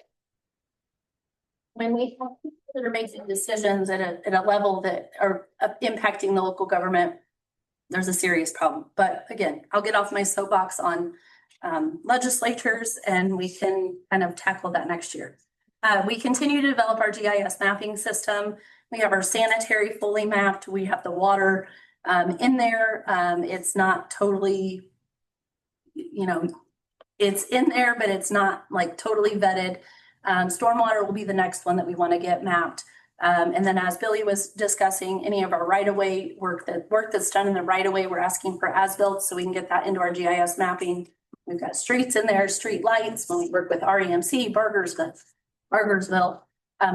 when we have people that are making decisions at a level that are impacting the local government, there's a serious problem. But again, I'll get off my soapbox on legislatures, and we can kind of tackle that next year. We continue to develop our GIS mapping system. We have our sanitary fully mapped. We have the water in there. It's not totally, it's in there, but it's not like totally vetted. Stormwater will be the next one that we want to get mapped. And then as Billy was discussing, any of our right-of-way work that's done in the right-of-way, we're asking for as-built so we can get that into our GIS mapping. We've got streets in there, street lights. When we work with REMC, Burgersville,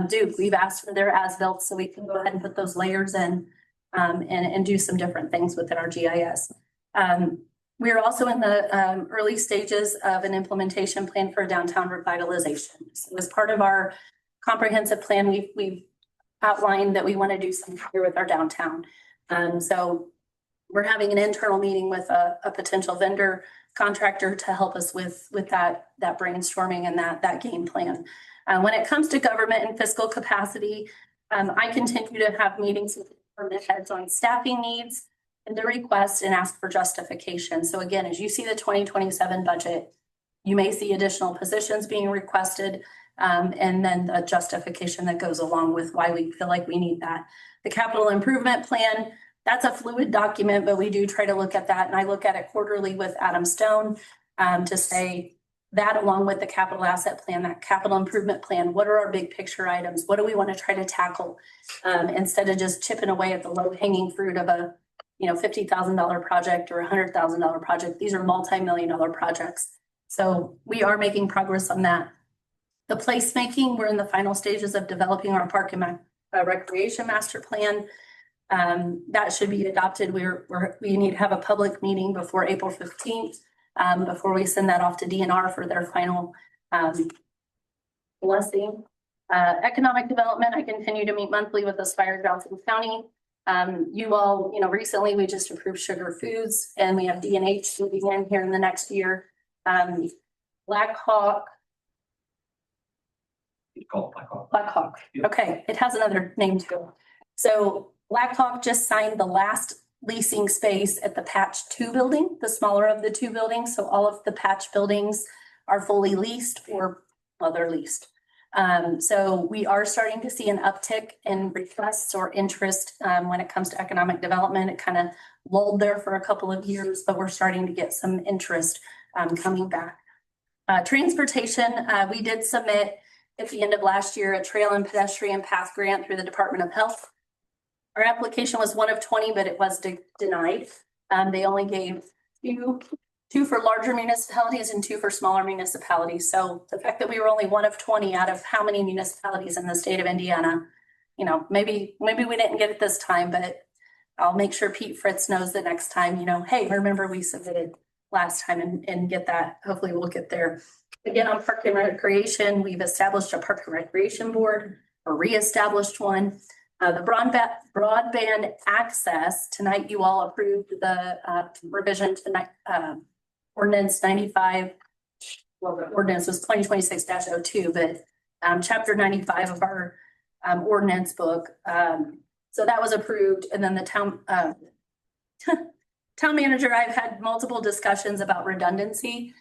Duke, we've asked for their as-built so we can go ahead and put those layers in and do some different things within our GIS. We are also in the early stages of an implementation plan for downtown revitalization. So as part of our comprehensive plan, we've outlined that we want to do something here with our downtown. So we're having an internal meeting with a potential vendor contractor to help us with that brainstorming and that game plan. When it comes to government and fiscal capacity, I continue to have meetings with department heads on staffing needs and their requests and ask for justification. So again, as you see the 2027 budget, you may see additional positions being requested, and then the justification that goes along with why we feel like we need that. The capital improvement plan, that's a fluid document, but we do try to look at that. And I look at it quarterly with Adam Stone to say that along with the capital asset plan, that capital improvement plan, what are our big picture items? What do we want to try to tackle instead of just chipping away at the low hanging fruit of a $50,000 project or $100,000 project. These are multi-million-dollar projects. So we are making progress on that. The placemaking, we're in the final stages of developing our park and recreation master plan. That should be adopted. We need to have a public meeting before April 15th, before we send that off to DNR for their final blessing. Economic development, I continue to meet monthly with Aspire Johnson County. You all, recently we just approved Sugar Foods, and we have D&H moving in here in the next year. Blackhawk. Blackhawk. Okay, it has another name too. So Blackhawk just signed the last leasing space at the Patch 2 building, the smaller of the two buildings. So all of the Patch buildings are fully leased, or well, they're leased. So we are starting to see an uptick in requests or interest when it comes to economic development. It kind of lulled there for a couple of years, but we're starting to get some interest coming back. Transportation, we did submit at the end of last year a trail and pedestrian path grant through the Department of Health. Our application was one of 20, but it was denied. They only gave two for larger municipalities and 2 for smaller municipalities. So the fact that we were only one of 20 out of how many municipalities in the state of Indiana, maybe we didn't get it this time, but I'll make sure Pete Fritz knows the next time, hey, remember we submitted last time and get that. Hopefully we'll get there. Again, on park and recreation, we've established a park and recreation board, or reestablished one. The broadband access, tonight you all approved the revision to ordinance 95. Well, the ordinance was 2026-02, but chapter 95 of our ordinance book. So that was approved, and then the town manager, I've had multiple discussions about redundancy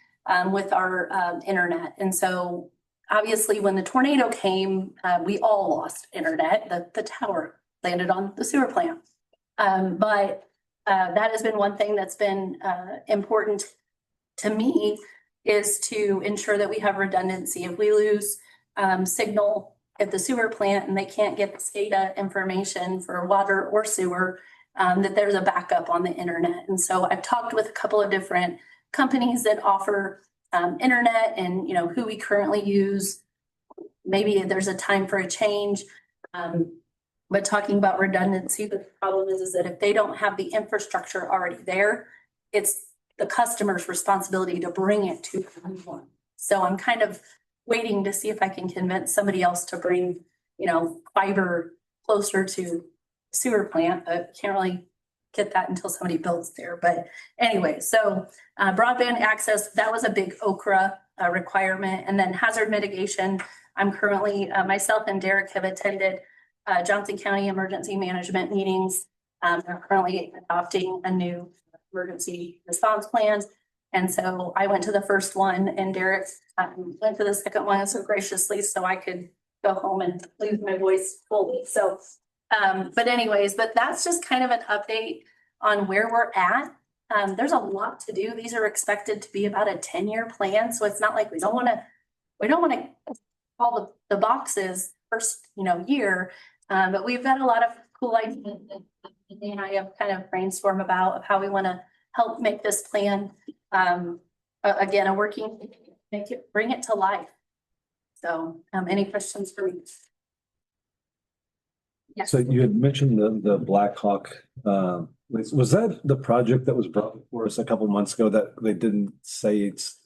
with our internet. And so obviously when the tornado came, we all lost internet. The tower landed on the sewer plant. But that has been one thing that's been important to me, is to ensure that we have redundancy. If we lose signal at the sewer plant and they can't get the SCADA information for water or sewer, that there's a backup on the internet. And so I've talked with a couple of different companies that offer internet, and who we currently use. Maybe there's a time for a change. But talking about redundancy, the problem is that if they don't have the infrastructure already there, it's the customer's responsibility to bring it to everyone. So I'm kind of waiting to see if I can convince somebody else to bring, fiber closer to sewer plant, but can't really get that until somebody builds there. But anyway, so broadband access, that was a big Okra requirement. And then hazard mitigation, I'm currently, myself and Derek have attended Johnson County emergency management meetings. They're currently adopting a new emergency response plan. And so I went to the first one, and Derek went to the second one so graciously, so I could go home and lose my voice fully. So, but that's just kind of an update on where we're at. There's a lot to do. These are expected to be about a 10-year plan. So it's not like we don't want to all the boxes first, year. But we've got a lot of cool ideas that Andy and I have kind of brainstormed about how we want to help make this plan, again, bring it to life. So, any questions for me? Yes. So you had mentioned the Blackhawk, was that the project that was brought before us a couple months ago that they didn't say it's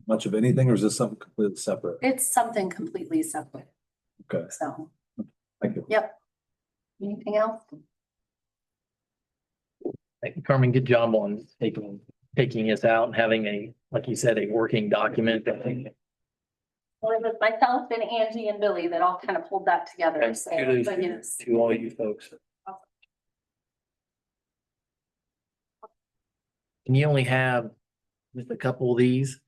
much of anything, or is this something completely separate? It's something completely separate. Okay, So, thank you. yep. Anything else? Thank you, Carmen. Good job on taking this out and having like you said, a working document. Well, it was myself and Angie and Billy that all kind of pulled that together. So, Kudos but yes. to all you folks. And you only have just a couple of these?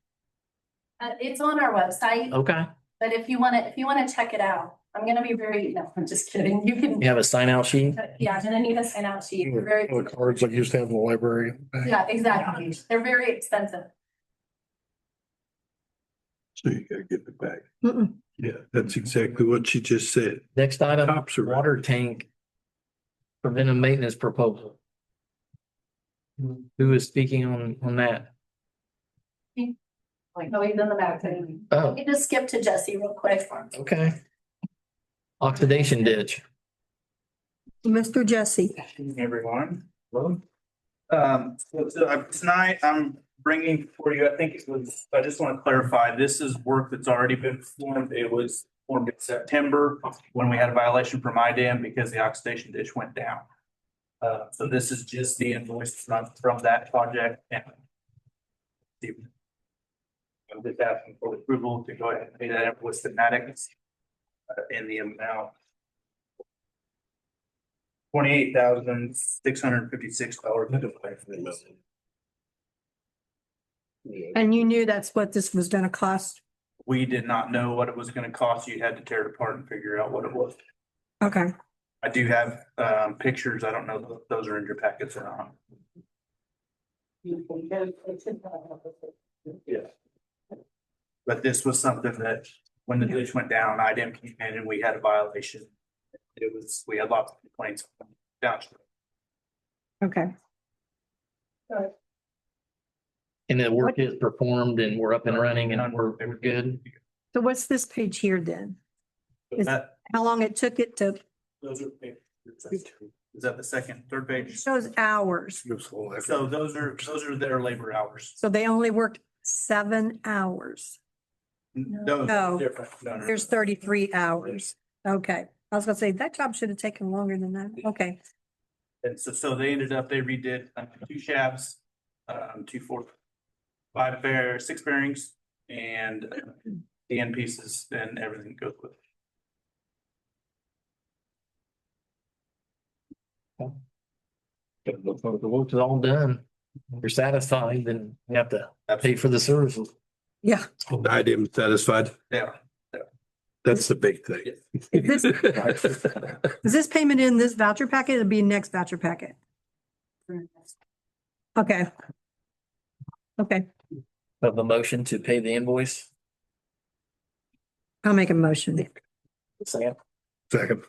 It's on our website, Okay. but if you want to check it out, I'm going to be no, I'm just kidding. You can, You have a sign out sheet? yeah, I'm going to need a sign out sheet. They're very, The cards like you used to have in the library. yeah, exactly. They're very expensive. So you gotta give it back. Mm-mm. Yeah, that's exactly what she just said. Next item, Tops are right. water tank preventive maintenance proposal. Who is speaking on that? Like, no, he's in the back. Oh, Let me just skip to Jesse real quick. okay. Oxidation ditch. Mr. Jesse. Everyone. Tonight I'm bringing for you, I just want to clarify, this is work that's already been performed. It was performed in September when we had a violation from IDEM because the oxidation ditch went down. So this is just the invoice from that project. And I'm just asking for approval to go ahead and pay that invoice to Maddox in the amount $28,656. And you knew that's what this was gonna cost? We did not know what it was gonna cost. You had to tear it apart and figure out what it was. Okay. I do have pictures. I don't know if those are in your packets or not. Yeah. But this was something that when the ditch went down, I didn't keep in and we had a violation. We had lots of complaints downstream. Okay. And the work is performed and we're up and running and we're good. So what's this page here then? Is That, how long it took it to, those are, is that the third it page? shows hours. So those are their labor hours. So they only worked 7 hours. Those No. are different. No. There's 33 hours. Okay. I was gonna say that job should have taken longer than that. Okay. And so they redid 2 shafts, 6 bearings and the end pieces and everything goes with it. The work is all done. If you're satisfied, then you have to pay for the services. Yeah. I am satisfied. Yeah. That's the big thing. Is this payment in this voucher packet? It'll be next voucher packet. Okay. Okay, Of a motion to pay the invoice. I'll make a motion. Sam, Second,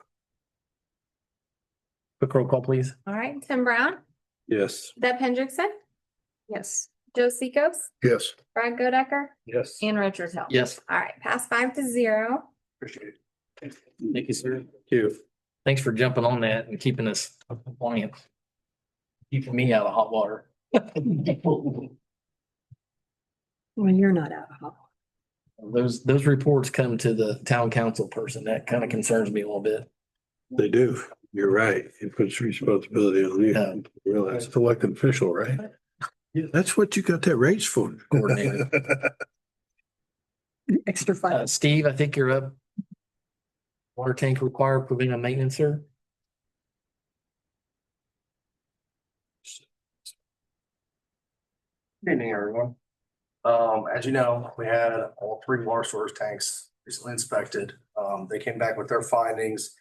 quick roll call, please. All right, Tim Brown, yes. Deb Hendrickson, Yes. Joe Seekos, Yes. Brad Godecker, Yes. and Richard Hill. Yes. All right, pass 5-0. Appreciate it. Thank you, sir. Thank you. Thanks for jumping on that and keeping us compliant. Keeping me out of hot water. Well, you're not out of hot. Those reports come to the town council person. That kind of concerns me a little bit. They do. You're right. It puts responsibility on you. Yeah. Realize. That's elected official, right? Yeah, that's what you got that raise for. Coordinator. Extra fun. Steve, I think you're up. Water tank required preventive maintenance, sir. Good evening, everyone. As you know, we had all 3 water storage tanks recently inspected. They came back with their findings.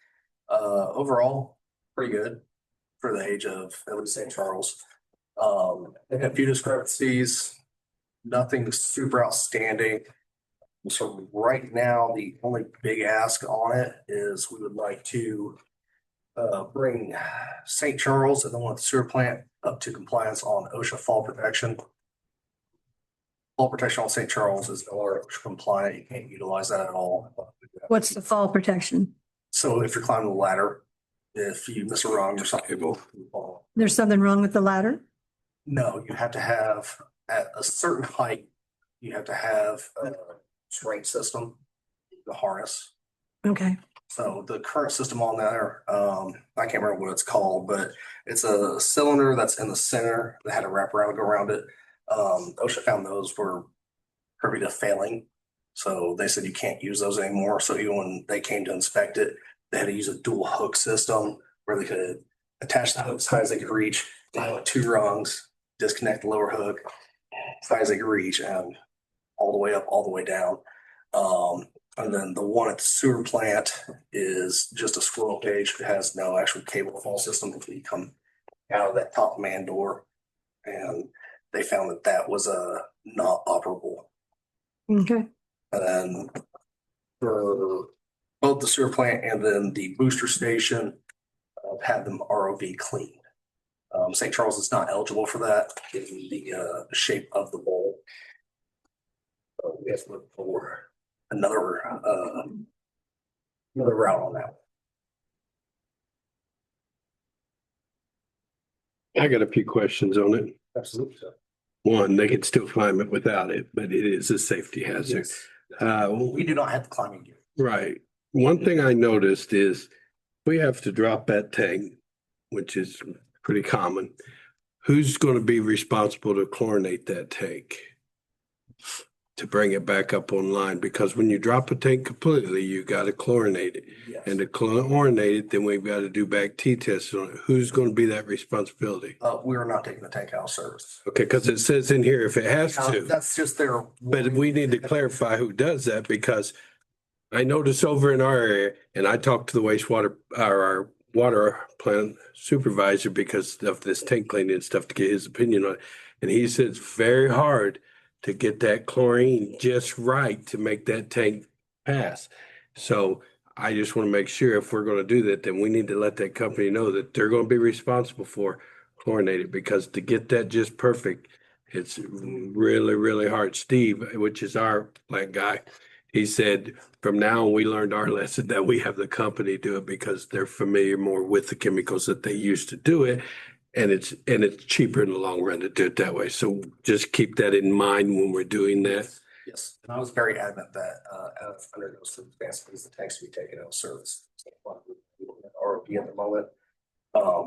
Overall, pretty good for the age of at least St. Charles. They had a few discrepancies, nothing super outstanding. So right now, the only big ask on it is we would like to bring St. Charles and the one at the sewer plant up to compliance on OSHA fall protection. Fall protection on St. Charles is no longer OSHA compliant. You can't utilize that at all. What's the fall protection? So if you're climbing the ladder, if you miss a rung or something, you fall. There's something wrong with the ladder? No, you have to have at a certain height, you have to have a restraint system, the harness. Okay, So the current system on there, I can't remember what it's called, but it's a cylinder that's in the center that had a wraparound go around it. OSHA found those were privy to failing. So they said you can't use those anymore. So even when they came to inspect it, they had to use a dual hook system where they could attach the hook as high as they could reach, pilot 2 rungs, disconnect the lower hook as high as they could reach, and all the way up, all the way down. And then the one at the sewer plant is just a squirrel cage. It has no actual cable fall system until you come out of that top man door. And they found that that was not operable. okay. And then for both the sewer plant and then the booster station, had them ROV cleaned. St. Charles is not eligible for that in the shape of the bowl. So we have to look for another route on that. I got a few questions on it. Absolutely. One, they can still climb it without it, but it is a safety hazard. We do not have the climbing gear. Right. One thing I noticed is we have to drop that tank, which is pretty common. Who's going to be responsible to chlorinate that tank? To bring it back up online, because when you drop a tank completely, you got to chlorinate it. Yes. And to chlorinate it, then we've got to do back T-tests on it. Who's going to be that responsibility? We are not taking the tank out of service. Okay, because it says in here if it has to. That's just their. But we need to clarify who does that, because I noticed over in our area, and I talked to the wastewater, our water plant supervisor because of this tank cleaning and stuff to get his opinion on it. And he said it's very hard to get that chlorine just right to make that tank pass. So I just want to make sure if we're going to do that, then we need to let that company know that they're going to be responsible for chlorinated, because to get that just perfect, it's really, really hard. Steve, which is our plant guy, he said from now on, we learned our lesson that we have the company do it because they're familiar more with the chemicals that they use to do it. And it's cheaper in the long run to do it that way. So just keep that in mind when we're doing that. Yes, and I was very adamant that under those circumstances, the tanks to be taken out of service. ROP at the moment,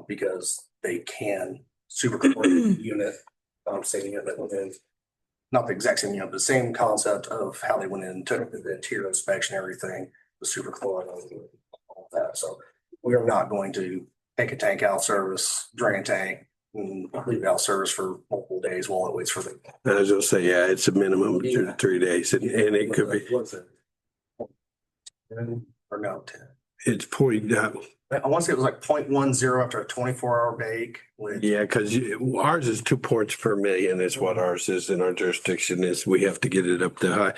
because they can super chlorine unit, same unit that went in, not the exact same unit, but the same concept of how they went in, took the interior inspection, everything, the super chlorine, all of that. So we are not going to take a tank out of service, drain a tank, and leave it out of service for multiple days while it waits for the. I was gonna say, yeah, it's a minimum of 2 to 3 days and it could be, Or no, 10. it's point, I want to say it was like 0.10 after a 24-hour bake, which yeah, because ours is 2 parts per million is what ours is in our jurisdiction is we have to get it up to high.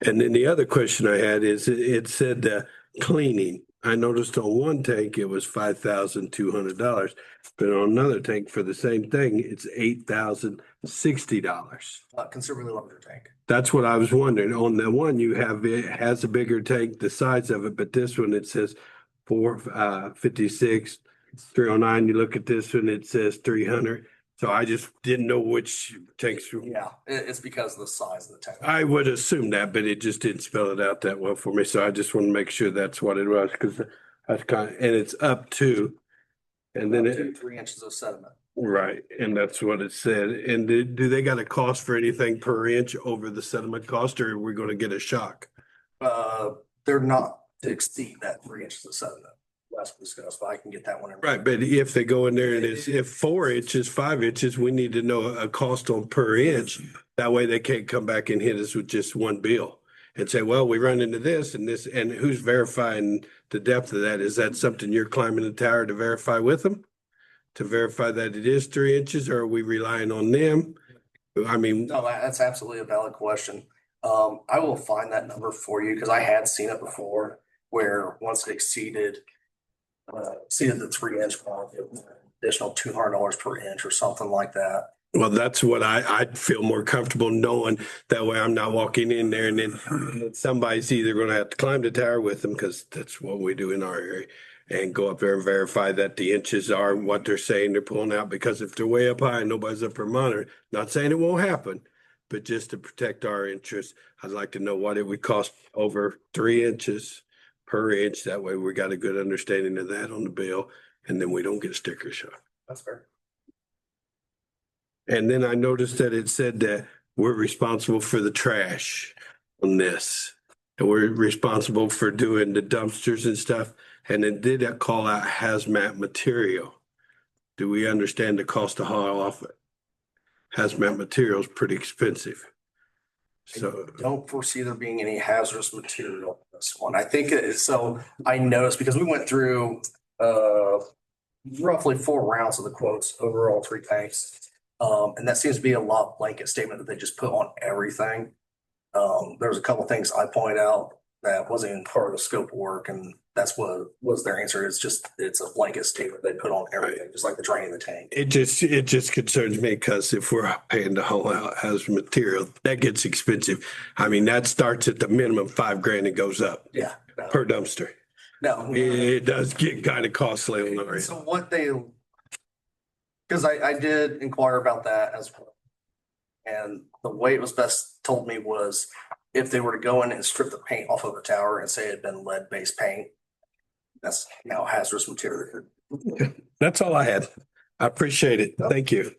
And then the other question I had is it said cleaning. I noticed on one tank it was $5,200, but on another tank for the same thing, it's $8,060. considerably larger tank. That's what I was wondering. On the one you have, it has a bigger tank, the size of it, but this one, it says 456, 309. You look at this one, it says 300. So I just didn't know which tanks. Yeah, it's because of the size of the tank. I would assume that, but it just didn't spell it out that well for me. So I just want to make sure that's what it was because that's kind of, and it's up to, and then Up to it, 3 inches of sediment. right. And that's what it said. And do they got a cost for anything per inch over the sediment cost or are we going to get a shock? They're not to exceed that 3 inches of sediment. Last discussed, but I can get that one. Right, but if they go in there and it's, if 4 inches, 5 inches, we need to know a cost on per inch. That way they can't come back and hit us with just one bill and say, well, we run into this and this, and who's verifying the depth of that? Is that something you're climbing the tower to verify with them? To verify that it is 3 inches, or are we relying on them? I mean, No, that's absolutely a valid question. I will find that number for you because I had seen it before where once it exceeded the 3 inch mark, it was an additional $200 per inch or something like that. well, that's what I'd feel more comfortable knowing. That way I'm not walking in there and then somebody's either gonna have to climb the tower with them, because that's what we do in our area. And go up there and verify that the inches are what they're saying they're pulling out, because if they're way up high and nobody's up there monitoring, not saying it won't happen. But just to protect our interests, I'd like to know what it would cost over 3 inches per inch. That way we got a good understanding of that on the bill and then we don't get sticker shock. That's fair. And then I noticed that it said that we're responsible for the trash on this. And we're responsible for doing the dumpsters and stuff. And it did call out hazmat material. Do we understand the cost to haul off it? Hazmat material is pretty expensive. So, Don't foresee there being any hazardous material in this one. I think so I noticed because we went through roughly 4 rounds of the quotes over all 3 tanks. And that seems to be a lot blanket statement that they just put on everything. There's a couple things I pointed out that wasn't even part of the scope of work, and that's what was their answer. It's a blanket statement they put on everything, just like the drain in the tank. it just concerns me because if we're paying to haul out hazmat material, that gets expensive. I mean, that starts at the minimum $5,000 and goes up Yeah. per dumpster. No. It does get kind of costly on our end. So because I did inquire about that as well. And the way it was best told me was if they were to go in and strip the paint off of the tower and say it had been lead-based paint, that's now hazardous material. That's all I had. I appreciate it. Thank you.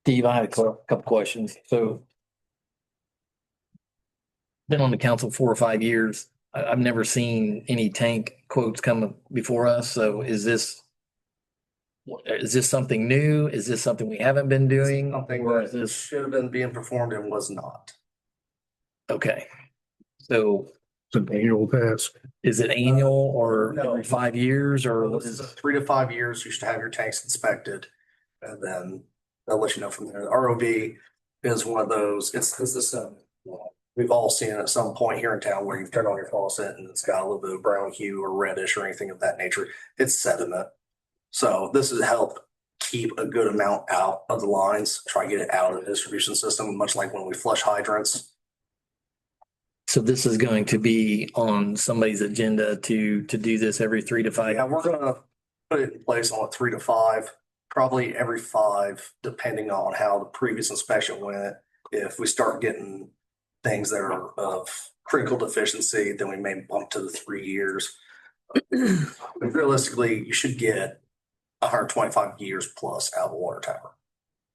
Steve, I had a couple questions. So been on the council 4 or 5 years. I've never seen any tank quotes come before us. So is this something new? Is this something we haven't been doing? Something Or is that this, should have been being performed and was not. okay. So It's an annual task. is it annual or No. every 5 years or what This is is? 3 to 5 years, you should have your tanks inspected. And then they'll let you know from there. The ROV is one of those, it's this, we've all seen it at some point here in town where you've turned on your faucet and it's got a little bit of brown hue or reddish or anything of that nature. It's sediment. So this has helped keep a good amount out of the lines, try to get it out of the distribution system, much like when we flush hydrants. So this is going to be on somebody's agenda to do this every 3 to 5. Yeah, we're gonna put it in place on 3 to 5, probably every 5, depending on how the previous inspection went. If we start getting things that are of critical deficiency, then we may bump to the 3 years. But realistically, you should get 125 years plus out of a water tower.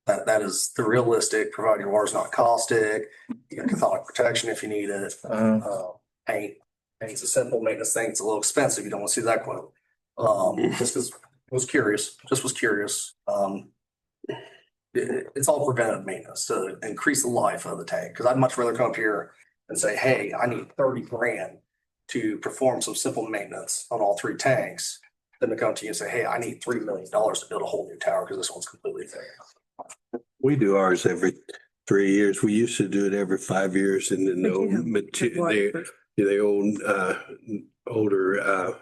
That is the realistic, provided your water's not caustic, you got cathodic protection if you need it. Paint's a simple maintenance thing. It's a little expensive. You don't want to see that quote. Just because Was curious, just was curious. It's all preventive maintenance to increase the life of the tank, because I'd much rather come up here and say, hey, I need 30 grand to perform some simple maintenance on all three tanks, than to come to you and say, hey, I need $3 million to build a whole new tower because this one's completely failed. We do ours every 3 years. We used to do it every 5 years and then the older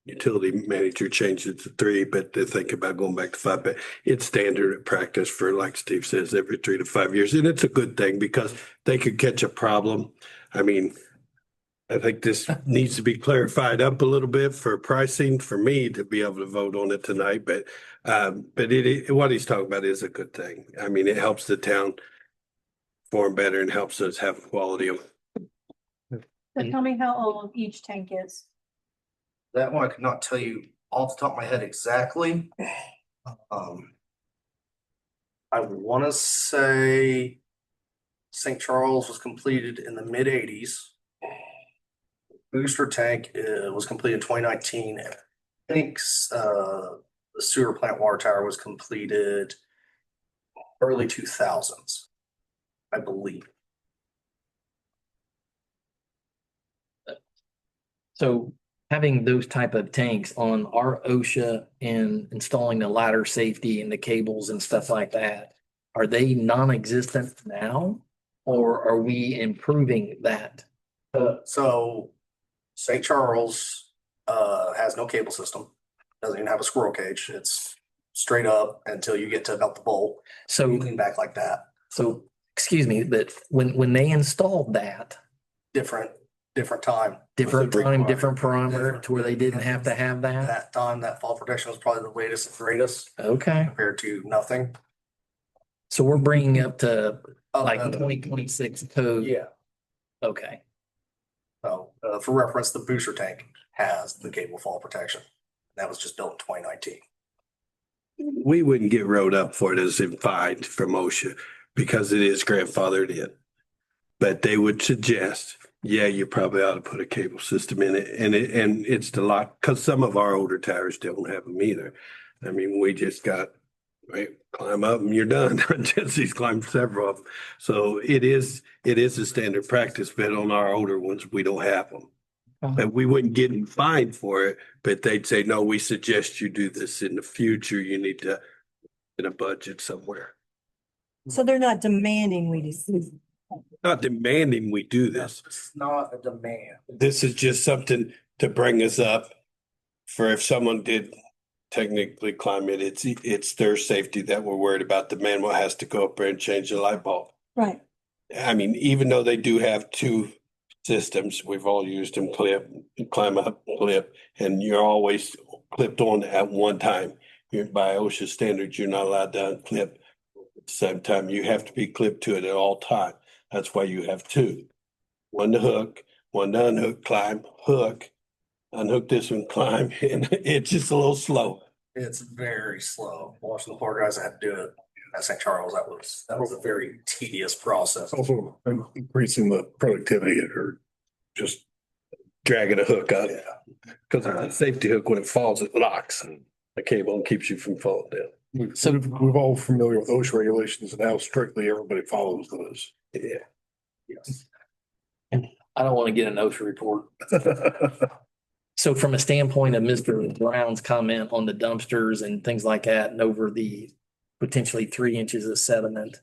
utility manager changed it to 3, but they think about going back to 5. But it's standard practice for, like Steve says, every 3 to 5 years. And it's a good thing because they could catch a problem. I mean, I think this needs to be clarified up a little bit for pricing for me to be able to vote on it tonight. But what he's talking about is a good thing. I mean, it helps the town perform better and helps us have quality of. So tell me how old each tank is. That one I could not tell you off the top of my head exactly. I want to say St. Charles was completed in the mid-80s. Booster tank was completed in 2019. I think the sewer plant water tower was completed early 2000s, I believe. So having those type of tanks on our OSHA and installing the ladder safety and the cables and stuff like that, are they non-existent now? Or are we improving that? So St. Charles has no cable system, doesn't even have a squirrel cage. It's straight up until you get to about the bowl. So You lean back like that. So, excuse me, but when they installed that, Different time. different time, different parameter to where they didn't have to have that? That time, that fall protection was probably the latest and greatest Okay, compared to nothing. so we're bringing up to like Uh, 2026 code. Yeah. Okay, So for reference, the booster tank has the cable fall protection. That was just built in 2019. We wouldn't get wrote up for it as in fines from OSHA because it is grandfathered in. But they would suggest, yeah, you probably ought to put a cable system in it. And it's the lot, because some of our older towers don't have them either. I mean, we just got, right, climb up and you're done. Jesse's climbed several of them. So it is a standard practice, but on our older ones, we don't have them. But we wouldn't get fined for it, but they'd say, no, we suggest you do this in the future. You need to in a budget somewhere. So they're not demanding we do. Not demanding we do this. It's not a demand. This is just something to bring us up for if someone did technically climb it, it's their safety that we're worried about. The man has to go up there and change the light bulb. Right. I mean, even though they do have 2 systems, we've all used them, climb up, clip, and you're always clipped on at one time. By OSHA standards, you're not allowed to unclip at the same time. You have to be clipped to it at all time. That's why you have 2. One to hook, one to unhook, climb, hook, unhook this one, climb, and it's just a little slow. It's very slow. Watching the poor guys that had to do it at St. Charles, that was a very tedious process. Also increasing the productivity or just Dragging a hook up. Yeah. Because the safety hook, when it falls, it locks the cable and keeps you from falling down. so we've all familiar with OSHA regulations and how strictly everybody follows those. Yeah. Yes. I don't want to get an OSHA report. So from a standpoint of Mr. Brown's comment on the dumpsters and things like that, and over the potentially 3 inches of sediment.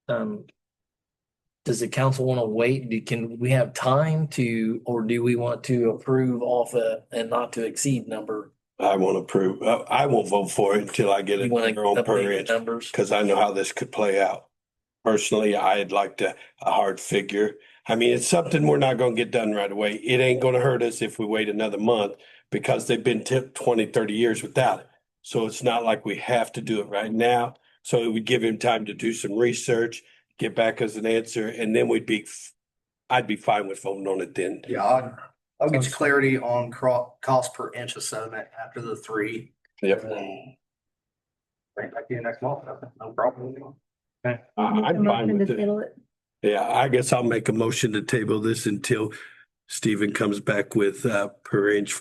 Does the council want to wait? Can we have time to, or do we want to approve off and not to exceed number? I want to approve. I won't vote for it until I get You it want to on per update the inch, numbers? because I know how this could play out. Personally, I'd like a hard figure. I mean, it's something we're not going to get done right away. It ain't going to hurt us if we wait another month because they've been 20, 30 years without it. So it's not like we have to do it right now. So it would give him time to do some research, get back as an answer, and then I'd be fine with voting on it then. Yeah, I'll get you clarity on cost per inch of sediment after the 3. Yep. And then right back to you next month. No problem. I'm fine with it. Table it. Yeah, I guess I'll make a motion to table this until Stephen comes back with per inch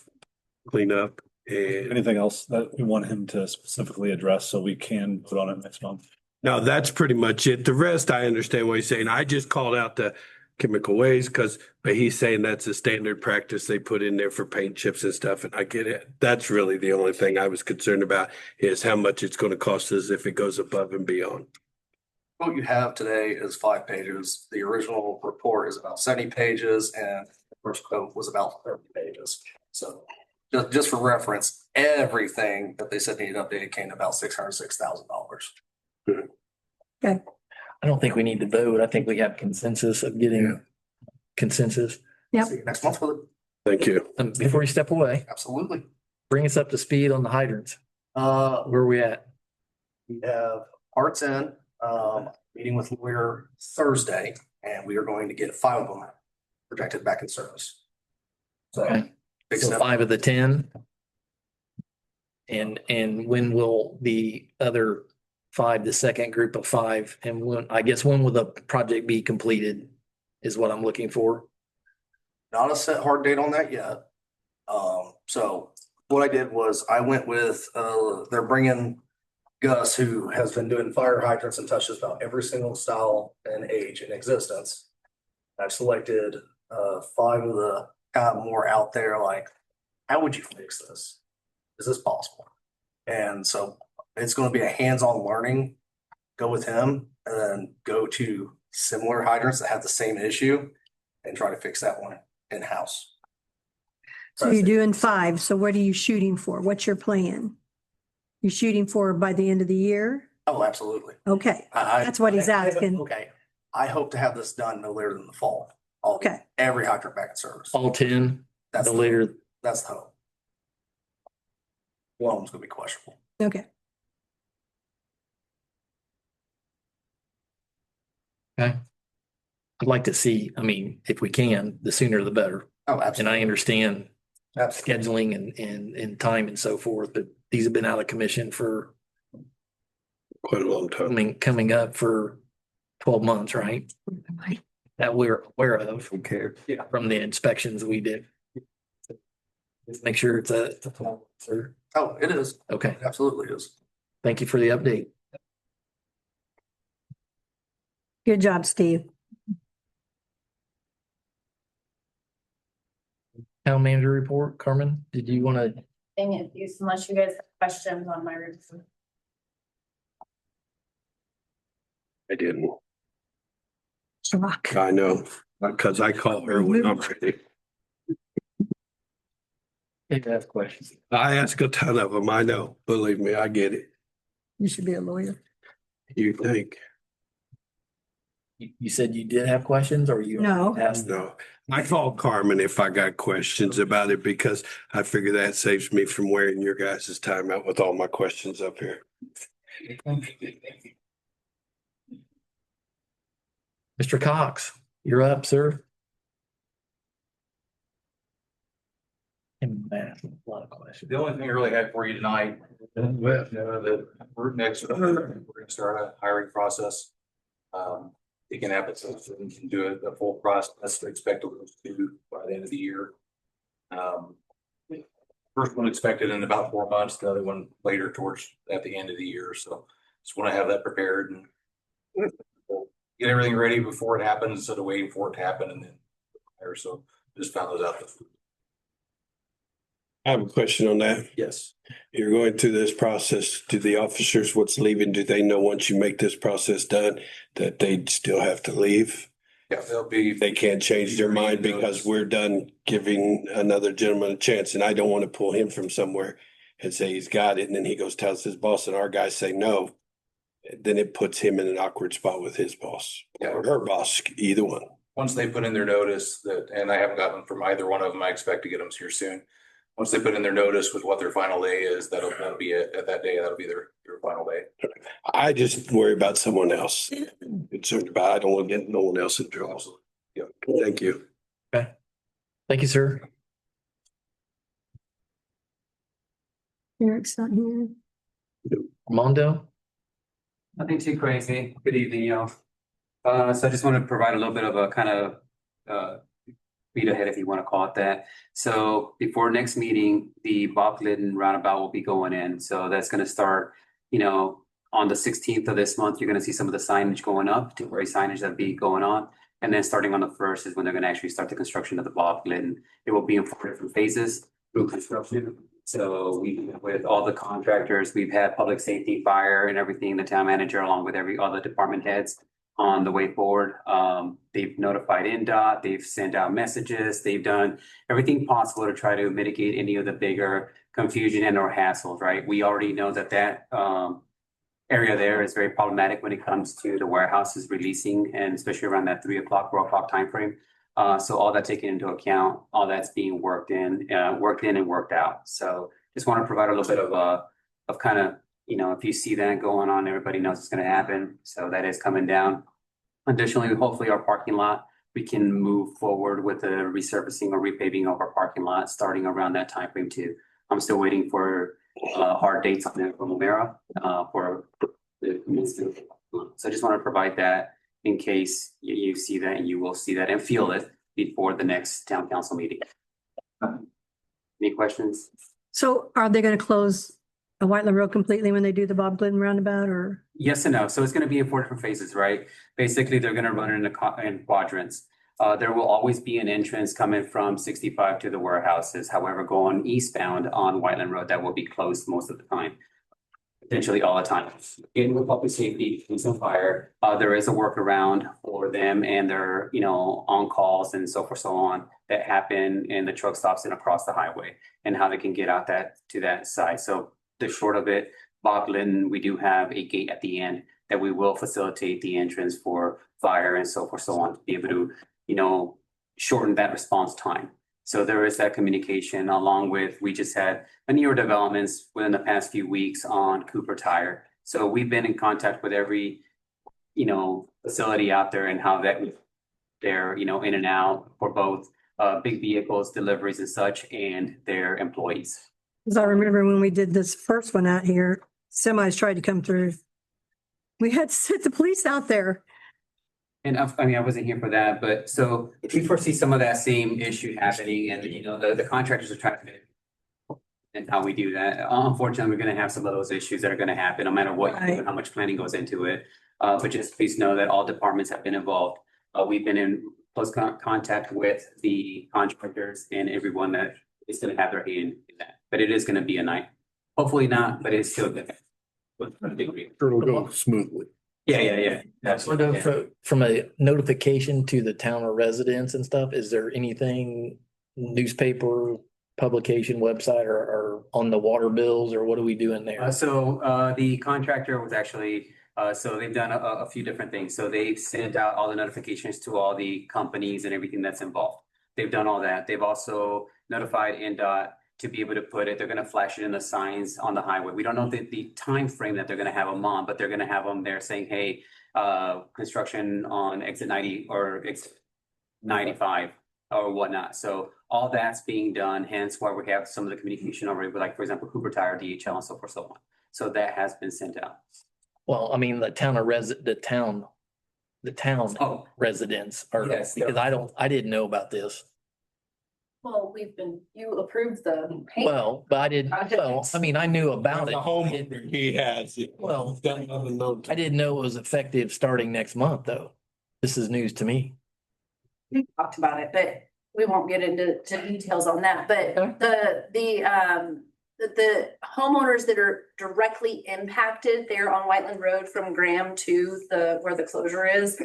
cleanup. And Anything else that we want him to specifically address so we can put on it next month? no, that's pretty much it. The rest, I understand what he's saying. I just called out the chemical waste but he's saying that's a standard practice they put in there for paint chips and stuff, and I get it. That's really the only thing I was concerned about is how much it's going to cost us if it goes above and beyond. What you have today is 5 pages. The original report is about 70 pages and the first quote was about 30 pages. So just for reference, everything that they said needed updated came to about $606,000. I don't think we need to vote. I think we have consensus of getting consensus. Yep. See you next month with it. Thank you. Before you step away, Absolutely. bring us up to speed on the hydrants. Where are we at? We have parts in, meeting with lawyer Thursday, and we are going to get 5 of them projected back in service. So, Okay. big So step. 5 of the 10. And when will the other 5, the second group of 5, and when will the project be completed is what I'm looking for. Not a set hard date on that yet. So what I did was I went with, they're bringing Gus, who has been doing fire hydrants and touches about every single style and age in existence. I've selected 5 of the kind of more out there, like, how would you fix this? Is this possible? And so it's going to be a hands-on learning. Go with him and then go to similar hydrants that have the same issue and try to fix that one in-house. So you're doing 5. So what are you shooting for? What's your plan? You shooting for by the end of the year? Oh, absolutely. Okay, that's what he's asking. Okay. I hope to have this done no later than the fall. I'll Okay. get every hydrant back in service. All 10, That's the the, later. that's the hope. One of them's gonna be questionable. Okay. Okay. I'd like to see, if we can, the sooner the better. Oh, And absolutely. I understand Absolutely. scheduling and time and so forth, but these have been out of commission for, Quite a long time. coming up for 12 months, right? That we're aware of. Who cares? From the inspections we did. Just make sure it's sir. Oh, it is. Okay, It absolutely is. thank you for the update. Good job, Steve. Town manager report, Carmen, did you want to? Dang it, unless you guys have questions on my report. I didn't. Rock. I know, because I call her when I'm ready. Ask questions. I ask a ton of them. I know. Believe me, I get it. You should be a lawyer. You think? You said you did have questions or you? No. Asked? No. I call Carmen if I got questions about it because I figure that saves me from wearing your guys' time out with all my questions up here. Mr. Cox, you're up, sir. And Matt, a lot of questions. The only thing I really had for you tonight, the root next, we're gonna start a hiring process. It can happen, so we can do a full process, expected to do by the end of the year. First one expected in about 4 months, the other one later towards at the end of the year, so just want to have that prepared and get everything ready before it happens instead of waiting for it to happen and then hire. So just found those out. I have a question on that. Yes. You're going through this process. Do the officers what's leaving, do they know once you make this process done that they still have to leave? Yeah, they'll be. They can't change their mind because we're done giving another gentleman a chance, and I don't want to pull him from somewhere and say he's got it, and then he goes tells his boss and our guys say no. Then it puts him in an awkward spot with his boss or her boss, either one. Once they put in their notice that, and I haven't gotten them from either one of them, I expect to get them here soon. Once they put in their notice with what their final day is, that'll be it. At that day, that'll be their final day. I just worry about someone else. Concerned about, I don't want to get no one else in trouble. Yeah, thank you. Okay. Thank you, sir. Eric's not here. Armando? Nothing too crazy. Good evening, y'all. So I just want to provide a little bit of a kind of speed ahead, if you want to call it that. So before next meeting, the Bob Glidden roundabout will be going in. So that's gonna start, on the 16th of this month, you're gonna see some of the signage going up, temporary signage that'll be going on. And then starting on the 1st is when they're gonna actually start the construction of the Bob Glidden. It will be in 4 different phases through construction. So with all the contractors, we've had public safety, fire and everything, the town manager, along with every other department heads on the way forward. They've notified NDOT, they've sent out messages, they've done everything possible to try to mitigate any of the bigger confusion and or hassles, right? We already know that area there is very problematic when it comes to the warehouses releasing, and especially around that 3 o'clock, 4 o'clock timeframe. So all that taken into account, all that's being worked in and worked out. So just want to provide a little bit of kind of, if you see that going on, everybody knows it's going to happen. So that is coming down. Additionally, hopefully our parking lot, we can move forward with the resurfacing or repaving of our parking lot starting around that timeframe too. I'm still waiting for hard dates on that from Omera for the commencement. So I just want to provide that in case you see that, and you will see that and feel it before the next town council meeting. Any questions? So are they gonna close a Whiteland Road completely when they do the Bob Glidden roundabout, or? Yes and no. So it's going to be in 4 different phases, right? Basically, they're going to run it in quadrants. There will always be an entrance coming from 65 to the warehouses. However, going eastbound on Whiteland Road, that will be closed most of the time. Potentially all the time. In with public safety, police and fire, there is a workaround for them and their, on calls and so forth, so on, that happen in the truck stops and across the highway and how they can get out to that side. So the short of it, Bob Glidden, we do have a gate at the end that we will facilitate the entrance for fire and so forth, so on, to be able to, shorten that response time. So there is that communication, along with, we just had a newer developments within the past few weeks on Cooper Tire. So we've been in contact with every, facility out there and how they're, in and out for both big vehicles, deliveries and such, and their employees. Cause I remember when we did this first one out here, semis tried to come through. We had to sit the police out there. And I wasn't here for that, but so if you foresee some of that same issue happening and, the contractors are trying to and how we do that, unfortunately, we're gonna have some of those issues that are gonna happen no matter what you do and how much planning goes into it. But just please know that all departments have been involved. We've been in close contact with the contractors and everyone that is gonna have their hand in that. But it is gonna be a night. Hopefully not, but it's still good. Sure it'll go smoothly. Yeah. Sort of from a notification to the town or residents and stuff, is there anything newspaper, publication, website, or on the water bills, or what are we doing there? So the contractor was actually, so they've done a few different things. So they've sent out all the notifications to all the companies and everything that's involved. They've done all that. They've also notified NDOT to be able to put it, they're gonna flash it in the signs on the highway. We don't know the time frame that they're gonna have them on, but they're gonna have them there saying, hey, construction on exit 90 or exit 95 or whatnot. So all that's being done, hence why we have some of the communication already with, like, for example, Cooper Tire, DHL and so forth, so on. So that has been sent out. Well, I mean, the town Oh. residents are, Yes. because I didn't know about this. Well, you approved the. paint. Well, but I didn't, I knew about it. homeowner, he has. Well, Done nothing, no. I didn't know it was effective starting next month, though. This is news to me. We talked about it, but we won't get into details on that. But the homeowners that are directly impacted there on Whiteland Road from Graham to where the closure is,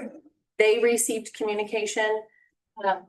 they received communication.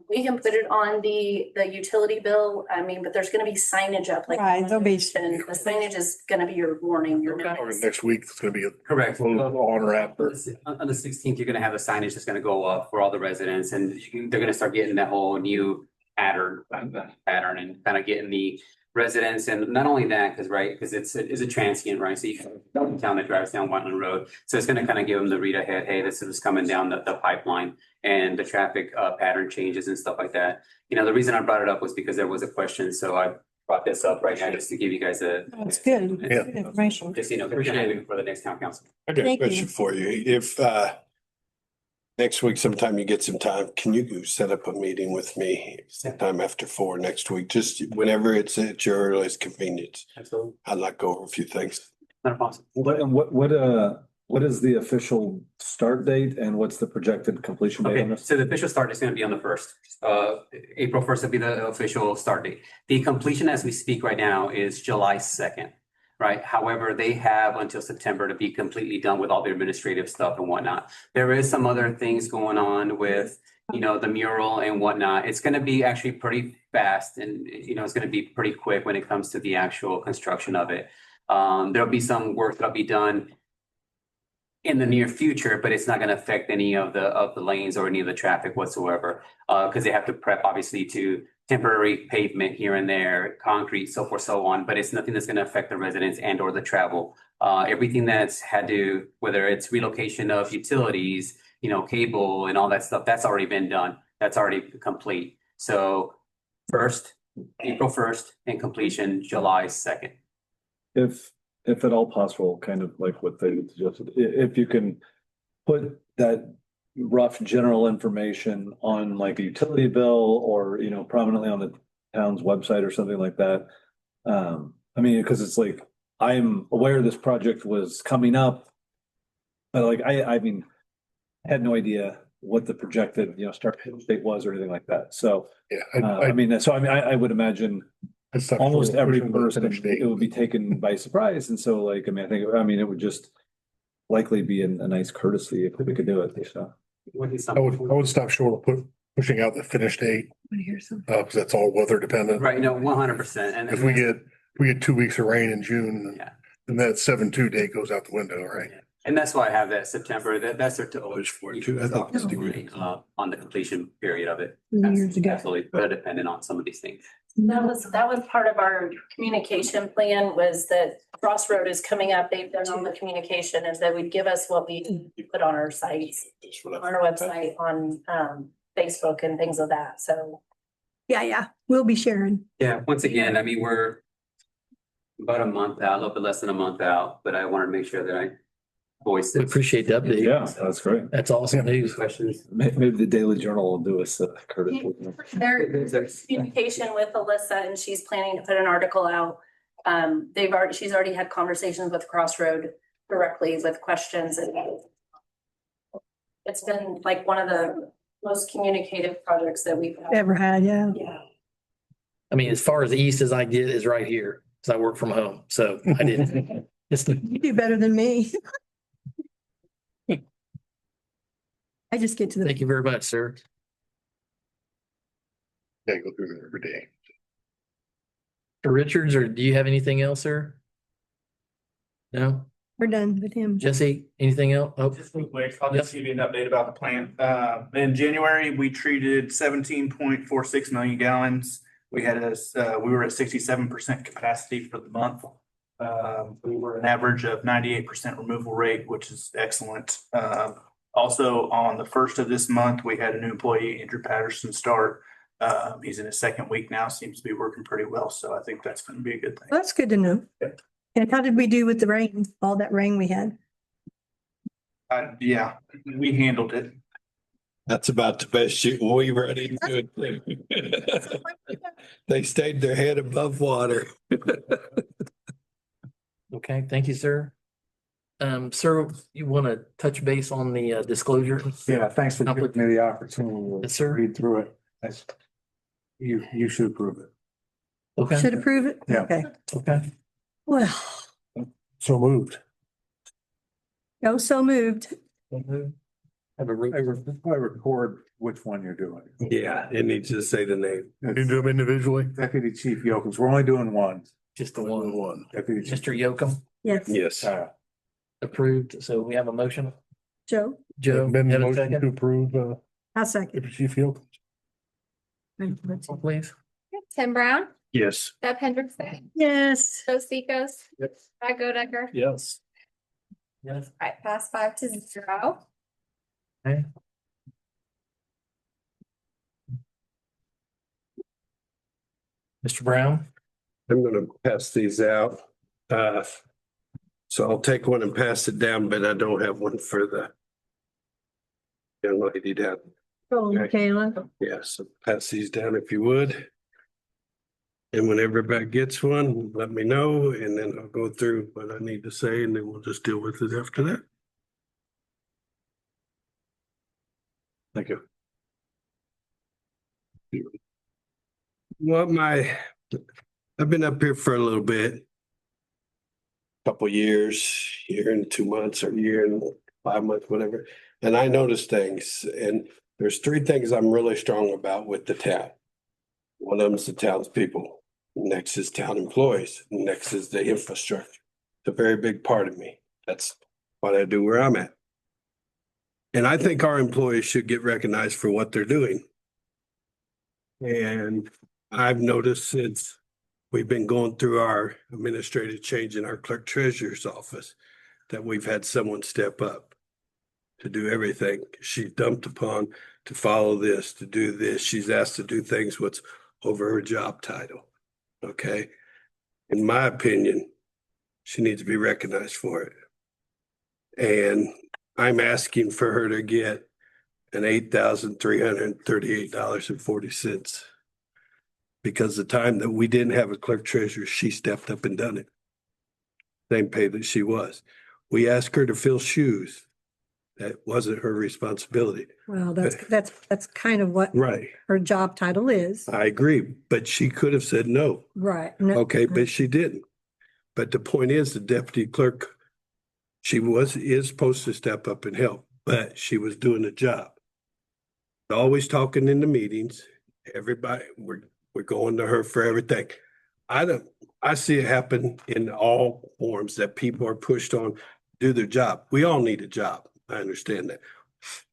We can put it on the utility bill. But there's gonna be signage up, like. Right, there'll be. And the signage is gonna be your warning, your Or notice. next week, it's gonna be a Correct. on or after. On the 16th, you're gonna have the signage that's gonna go up for all the residents, and they're gonna start getting that whole new pattern and kind of getting the residents, and not only that, because it's a transient, right? So you have a town that drives down Whiteland Road, so it's gonna kind of give them the read ahead. Hey, this is coming down the pipeline, and the traffic pattern changes and stuff like that. The reason I brought it up was because there was a question, so I brought this up right now just to give you guys That's good. Yeah. Good information. just for the next town council. I got a Thank you. question for you. If Next week, sometime you get some time, can you set up a meeting with me sometime after 4 next week? Just whenever it's at your earliest convenience. Absolutely. I'd like to go over a few things. Not a problem. What is the official start date and what's the projected completion date on Okay, this? so the official start is gonna be on the first. April first will be the official start date. The completion as we speak right now is July 2nd, right? However, they have until September to be completely done with all the administrative stuff and whatnot. There is some other things going on with, the mural and whatnot. It's gonna be actually pretty fast and, it's gonna be pretty quick when it comes to the actual construction of it. There'll be some work that'll be done in the near future, but it's not gonna affect any of the lanes or any of the traffic whatsoever. Because they have to prep obviously to temporary pavement here and there, concrete, so forth, so on, but it's nothing that's gonna affect the residents and or the travel. Everything that's had to, whether it's relocation of utilities, cable and all that stuff, that's already been done. That's already complete. So April 1st and completion July 2nd. If at all possible, kind of like what they suggested, if you can put that rough general information on like a utility bill or, prominently on the town's website or something like that. Because it's like, I'm aware this project was coming up, but like, I had no idea what the projected, start date was or anything like that. So, Yeah, I would imagine I'd stop almost short of every pushing the person, finish date. it would be taken by surprise. And so like, it would just likely be a nice courtesy if we could do it. So I would stop short of pushing out the finish date, because that's all weather dependent. Right, no, 100%. And If we get 2 weeks of rain in June, Yeah. then that 7/2 date goes out the window, right? And that's why I have that September, that's their Push for it too. I thought it was degree. on the completion period of it. Years ago. Absolutely, but dependent on some of these things. That was part of our communication plan, was that Crossroad is coming up. They've done all the communication, and that would give us what we put on our sites, on our website, on Facebook and things of that. So Yeah, we'll be sharing. Yeah, once again, we're about a month out, a little bit less than a month out, but I wanted to make sure that I voiced We it. appreciate the update. yeah, that's great. That's awesome news. Questions? Maybe the Daily Journal will do us a courtesy. there's communication with Alyssa, and she's planning to put an article out. She's already had conversations with Crossroad directly with questions, and it's been like one of the most communicative projects that we've had. Ever had, yeah. Yeah. As far as east as I get is right here, because I work from home. So I didn't. You do better than me. I just get to the. Thank you very much, sir. Yeah, go through it every day. Mr. Richards, or do you have anything else, sir? No? We're done with him. Jesse, anything else? Oh, Just real quick, I'll just give you an update about the plant. In January, we treated 17.46 million gallons. We were at 67% capacity for the month. We were an average of 98% removal rate, which is excellent. Also, on the first of this month, we had a new employee, Andrew Patterson, start. He's in his second week now, seems to be working pretty well. So I think that's going to be a good thing. Well, that's good to know. And how did we do with the rain? All that rain we had? Yeah, we handled it. That's about the best we ready to do. They stayed their head above water. okay. Thank you, sir. Sir, you want to touch base on the disclosure? Yeah, thanks for giving me the opportunity Yes, to sir. read through it. You should approve it. Okay. Should approve it? Yeah. Okay. Okay. Well, So moved. so moved. Have a root. I record which one you're doing. Yeah, it needs to say the name. You do them individually? Deputy Chief Yokens, we're only doing one. Just the one. One. Deputy Chief. Mr. Yoakum Yes. Yes. approved. So we have a motion. Joe, Joe, Been have a motion to second, approve, I'll second. Chief Field. please. Tim Brown, Yes. Deb Hendrickson, Yes. Joe Seekos, Yes. Brad Godecker. Yes. Yes. All right, pass 5-0. Okay. Mr. Brown, I'm gonna pass these out. So I'll take one and pass it down, but I don't have one for the young lady down. Oh, Michaela. Yeah, so pass these down if you would. And when everybody gets one, let me know, and then I'll go through what I need to say, and then we'll just deal with it after that. Thank you. Well, I've been up here for a little bit. Couple years, year and 2 months, or year and 5 months, whatever. And I notice things, and there's three things I'm really strong about with the town. One of them is the townspeople. Next is town employees. Next is the infrastructure. It's a very big part of me. That's what I do where I'm at. And I think our employees should get recognized for what they're doing. And I've noticed since we've been going through our administrative change in our clerk treasurer's office that we've had someone step up to do everything she's dumped upon, to follow this, to do this. She's asked to do things what's over her job title. Okay. In my opinion, she needs to be recognized for it. And I'm asking for her to get an $8,338.40. Because the time that we didn't have a clerk treasurer, she stepped up and done it. Same pay that she was. We asked her to fill shoes. That wasn't her responsibility. Well, that's kind of what Right. her job title is. I agree, but she could have said no. Right. No- Okay, but she didn't. But the point is, the deputy clerk, is supposed to step up and help, but she was doing the job. Always talking in the meetings. Everybody, we're going to her for everything. I see it happen in all forms that people are pushed on to do their job. We all need a job. I understand that.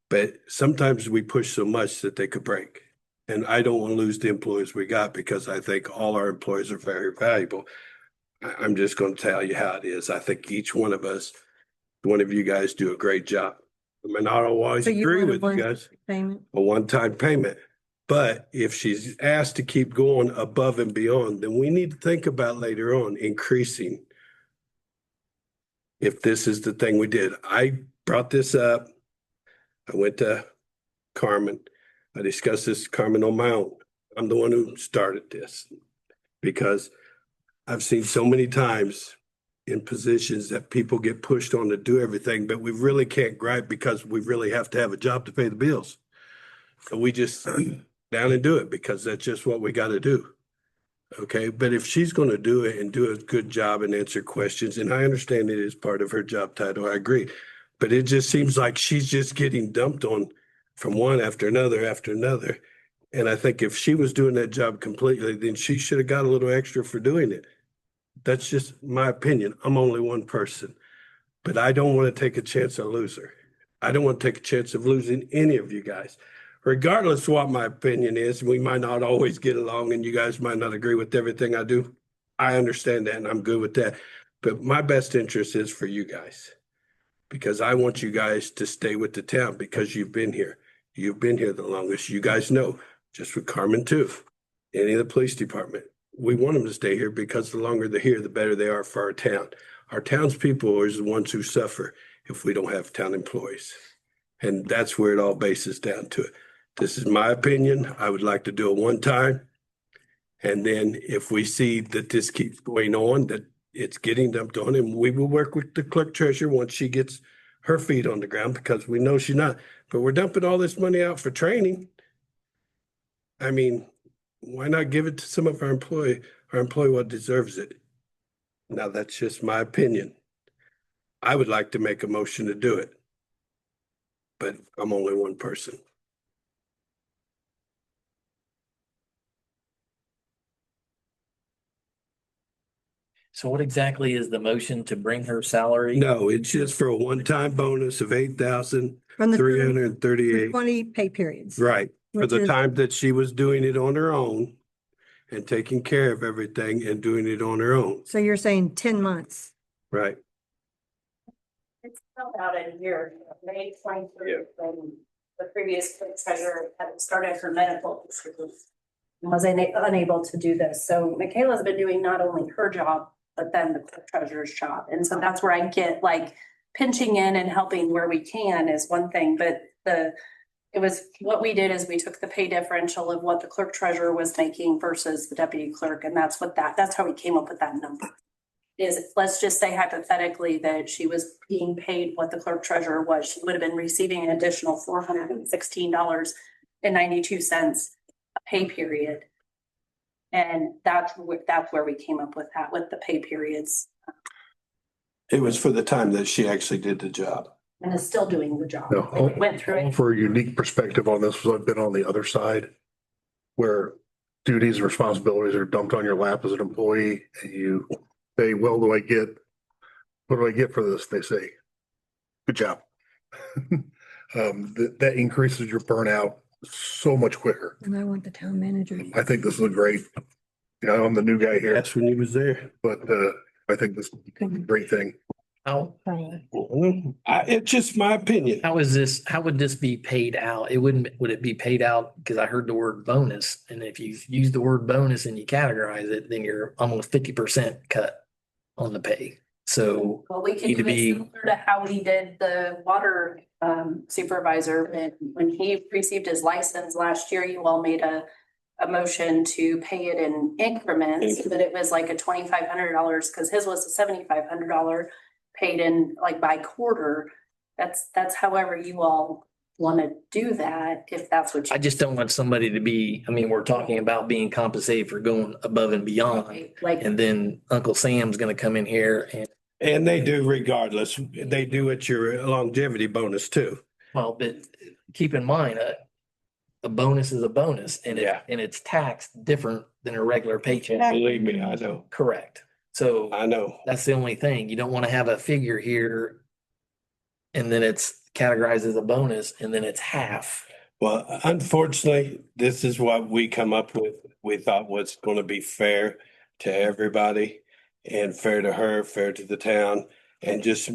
But sometimes we push so much that they could break. And I don't want to lose the employees we got because I think all our employees are very valuable. I'm just going to tell you how it is. I think each one of us, one of you guys do a great job. I mean, I don't always So you agree want with you guys. Payment. A one-time payment. But if she's asked to keep going above and beyond, then we need to think about later on increasing. If this is the thing we did, I brought this up. I went to Carmen. I discussed this with Carmen on my own. I'm the one who started this because I've seen so many times in positions that people get pushed on to do everything, but we really can't gripe because we really have to have a job to pay the bills. So we just down and do it because that's just what we got to do. Okay, but if she's going to do it and do a good job and answer questions, and I understand it is part of her job title, I agree. But it just seems like she's just getting dumped on from one after another after another. And I think if she was doing that job completely, then she should have got a little extra for doing it. That's just my opinion. I'm only one person, but I don't want to take a chance of losing her. I don't want to take a chance of losing any of you guys. Regardless of what my opinion is, we might not always get along and you guys might not agree with everything I do. I understand that and I'm good with that. But my best interest is for you guys because I want you guys to stay with the town because you've been here. You've been here the longest. You guys know, just with Carmen too, any of the police department. We want them to stay here because the longer they're here, the better they are for our town. Our townspeople are the ones who suffer if we don't have town employees. And that's where it all bases down to it. This is my opinion. I would like to do it one time. And then if we see that this keeps going on, that it's getting dumped on him, we will work with the clerk treasurer once she gets her feet on the ground because we know she's not. But we're dumping all this money out for training. I mean, why not give it to some of our employee what deserves it? Now, that's just my opinion. I would like to make a motion to do it. But I'm only one person. So what exactly is the motion to bring her salary? No, it's just for a one-time bonus of From the $8,338. 20 pay periods. Right, for Which the is- time that she was doing it on her own and taking care of everything and doing it on her own. So you're saying 10 months. Right. It's about a year, May 23rd, when the previous clerk treasurer had started her medical issues. Was unable to do this. So Michaela's been doing not only her job, but then the clerk treasurer's job. And so that's where I get like pinching in and helping where we can is one thing, but the It was, what we did is we took the pay differential of what the clerk treasurer was making versus the deputy clerk, and that's how we came up with that number. Is, let's just say hypothetically that she was being paid what the clerk treasurer was, she would have been receiving an additional $416.92 a pay period. And that's where we came up with that, with the pay periods, It was for the time that she actually did the job. and is still doing the job. No, We went through it. For a unique perspective on this, I've been on the other side where duties and responsibilities are dumped on your lap as an employee and you say, well, what do I get for this? They say, good job. That increases your burnout so much quicker. And I want the town manager. I think this is a great, I'm the new guy here, That's when he was there. but I think this is a great thing. How, It's just my opinion. how would this be paid out? Would it be paid out? Because I heard the word bonus, and if you use the word bonus and you categorize it, then you're almost 50% cut on the pay. So Well, we can Need to do it be- similar to how we did the water supervisor. When he received his license last year, you all made a motion to pay it in increments, but it was like a $2,500 because his was a $7,500 paid in like by quarter. That's however you all want to do that, if that's what you. I just don't want somebody to be, I mean, we're talking about being compensated for going above and beyond. Like, And then Uncle Sam's gonna come in here And they do regardless. They do at your longevity bonus too. well, but keep in mind, a bonus is a bonus and Yeah. it's taxed different than a regular paycheck. Believe me, I know. Correct. So I know. that's the only thing. You don't want to have a figure here and then it's categorized as a bonus and then it's half. Well, unfortunately, this is what we come up with. We thought was going to be fair to everybody and fair to her, fair to the town, and just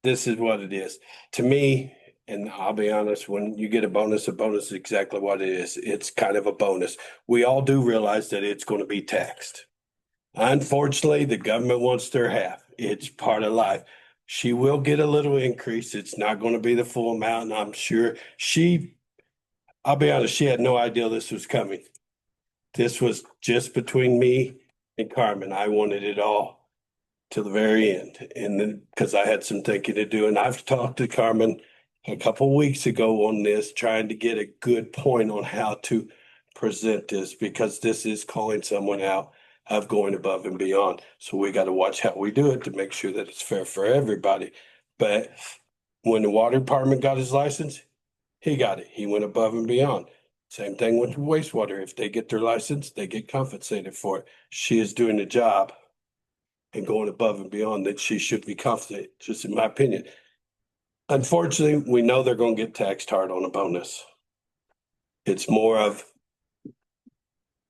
this is what it is. To me, and I'll be honest, when you get a bonus is exactly what it is. It's kind of a bonus. We all do realize that it's going to be taxed. Unfortunately, the government wants their half. It's part of life. She will get a little increase. It's not going to be the full amount. And I'm sure I'll be honest, she had no idea this was coming. This was just between me and Carmen. I wanted it all till the very end. And then, because I had some thinking to do, and I've talked to Carmen a couple of weeks ago on this, trying to get a good point on how to present this, because this is calling someone out of going above and beyond. So we got to watch how we do it to make sure that it's fair for everybody. But when the water department got his license, he got it. He went above and beyond. Same thing with wastewater. If they get their license, they get compensated for it. She is doing the job and going above and beyond that she should be compensated, just in my opinion. Unfortunately, we know they're going to get taxed hard on a bonus. It's more of,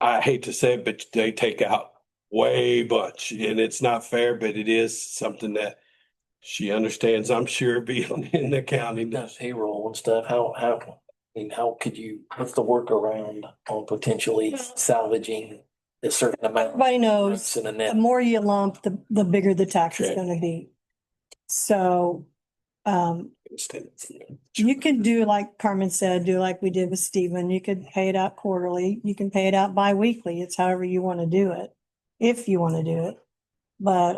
I hate to say it, but they take out way much, and it's not fair, but it is something that she understands, I'm sure, being in the county. Does payroll and stuff. How could you, what's the workaround on potentially salvaging a certain amount? Everybody knows In a the net. more you lump, the bigger the tax is Okay. gonna be. So, you can do like Carmen said, do like we did with Stephen. You could pay it out quarterly. You can pay it out bi-weekly. It's however you want to do it, if you want to do it. But,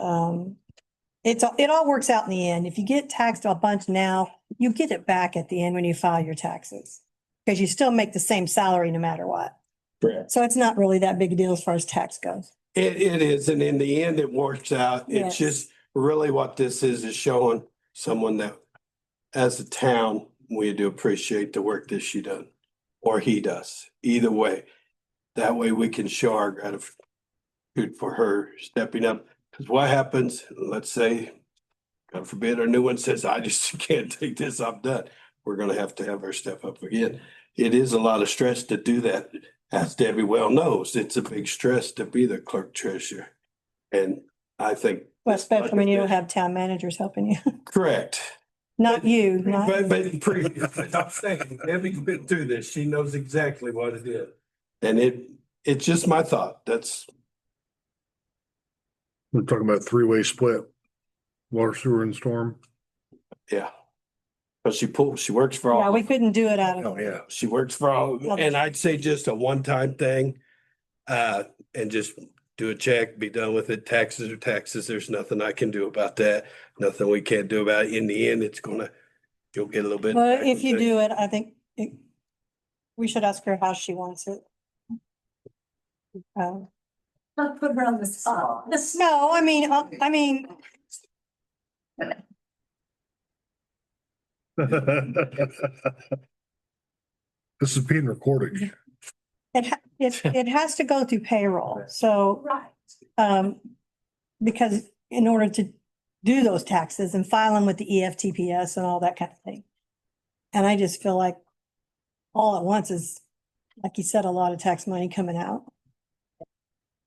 it all works out in the end. If you get taxed a bunch now, you get it back at the end when you file your taxes. Because you still make the same salary no matter what. Correct. So it's not really that big a deal as far as tax goes. It is, and in the end, it works out. It's Yes. just really what this is showing someone that as a town, we do appreciate the work that she done, or he does, either way. That way we can show our gratitude for her stepping up. Because what happens, let's say, God forbid, our new one says, I just can't take this, I'm done. We're gonna have to have her step up again. It is a lot of stress to do that. As Debbie well knows, it's a big stress to be the clerk treasurer. And I think. Well, especially when you don't have town managers helping you. Correct. Not you, not. But I'm saying, Debbie's been through this. She knows exactly what it is. And it's just my thought. That's, We're talking about three-way split, water, sewer and storm. yeah. Cause she works for all. Yeah, we couldn't do it out of. Oh, yeah, she works for all, and I'd say just a one-time thing. And just do a check, be done with it. Taxes are taxes. There's nothing I can do about that. Nothing we can't do about it. In the end, you'll get a little bit. But if you do it, I think we should ask her how she wants it. I'll put her on the spot. No, I mean, This is being recorded. it has to go through payroll, so, Right. because in order to do those taxes and file them with the EFTPS and all that kind of thing. And I just feel like all at once is, like you said, a lot of tax money coming out.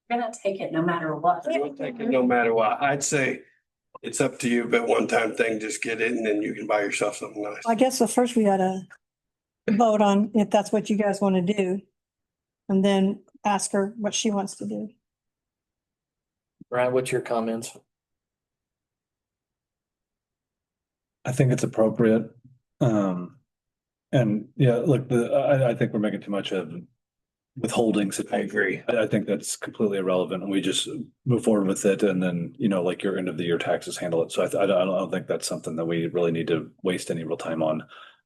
You're gonna take it no matter what. You'll take it no matter what. I'd say it's up to you, but one-time thing, just get it and then you can buy yourself something nice. I guess the first we gotta vote on if that's what you guys want to do. And then ask her what she wants to do. Brian, what's your comments? I think it's appropriate. And yeah, look, I think we're making too much of withholdings. I agree. I think that's completely irrelevant and we just move forward with it and then, like your end of the year taxes handle it. So I don't think that's something that we really need to waste any real time on.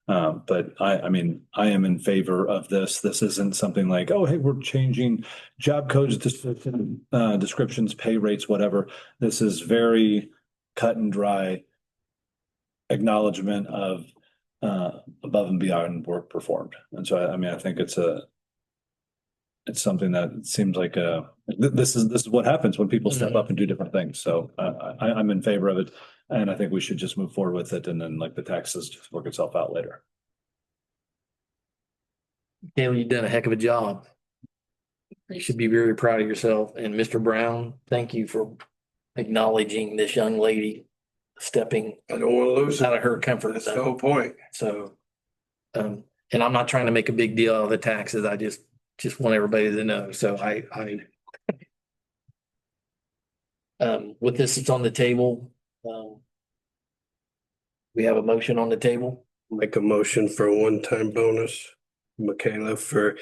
But I mean, I am in favor of this. This isn't something like, oh, hey, we're changing job codes, descriptions, pay rates, whatever. This is very cut and dry acknowledgement of above and beyond work performed. And so, I mean, I think it's something that seems like this is what happens when people step up and do different things. So I'm in favor of it. And I think we should just move forward with it and then like the taxes just work itself out later. Kayla, you've done a heck of a job. You should be very proud of yourself. And Mr. Brown, thank you for acknowledging this young lady stepping I don't want to lose out it. of her comfort That's the zone. whole point. So, and I'm not trying to make a big deal out of the taxes. I just want everybody to know. So with this, it's on the table. We have a motion on the table. Make a motion for a one-time bonus, Michaela, for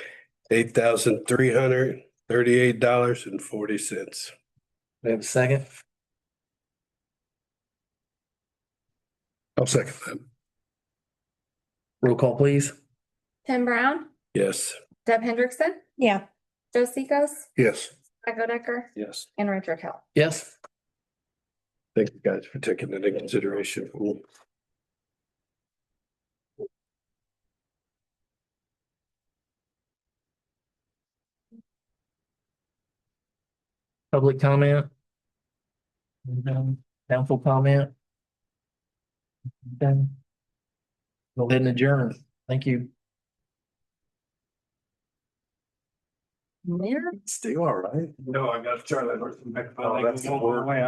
$8,338.40. We have a second. I'll second that. Roll call, please. Tim Brown, Yes. Deb Hendrickson, Yeah, Joe Secos, Yes. Michael Decker, Yes. and Richard Hill. Yes. Thank you guys for taking that into consideration. Public comment? Council comment? Then go ahead and adjourn. Thank you. Still all right. No, I got to try that. Oh, that's the word.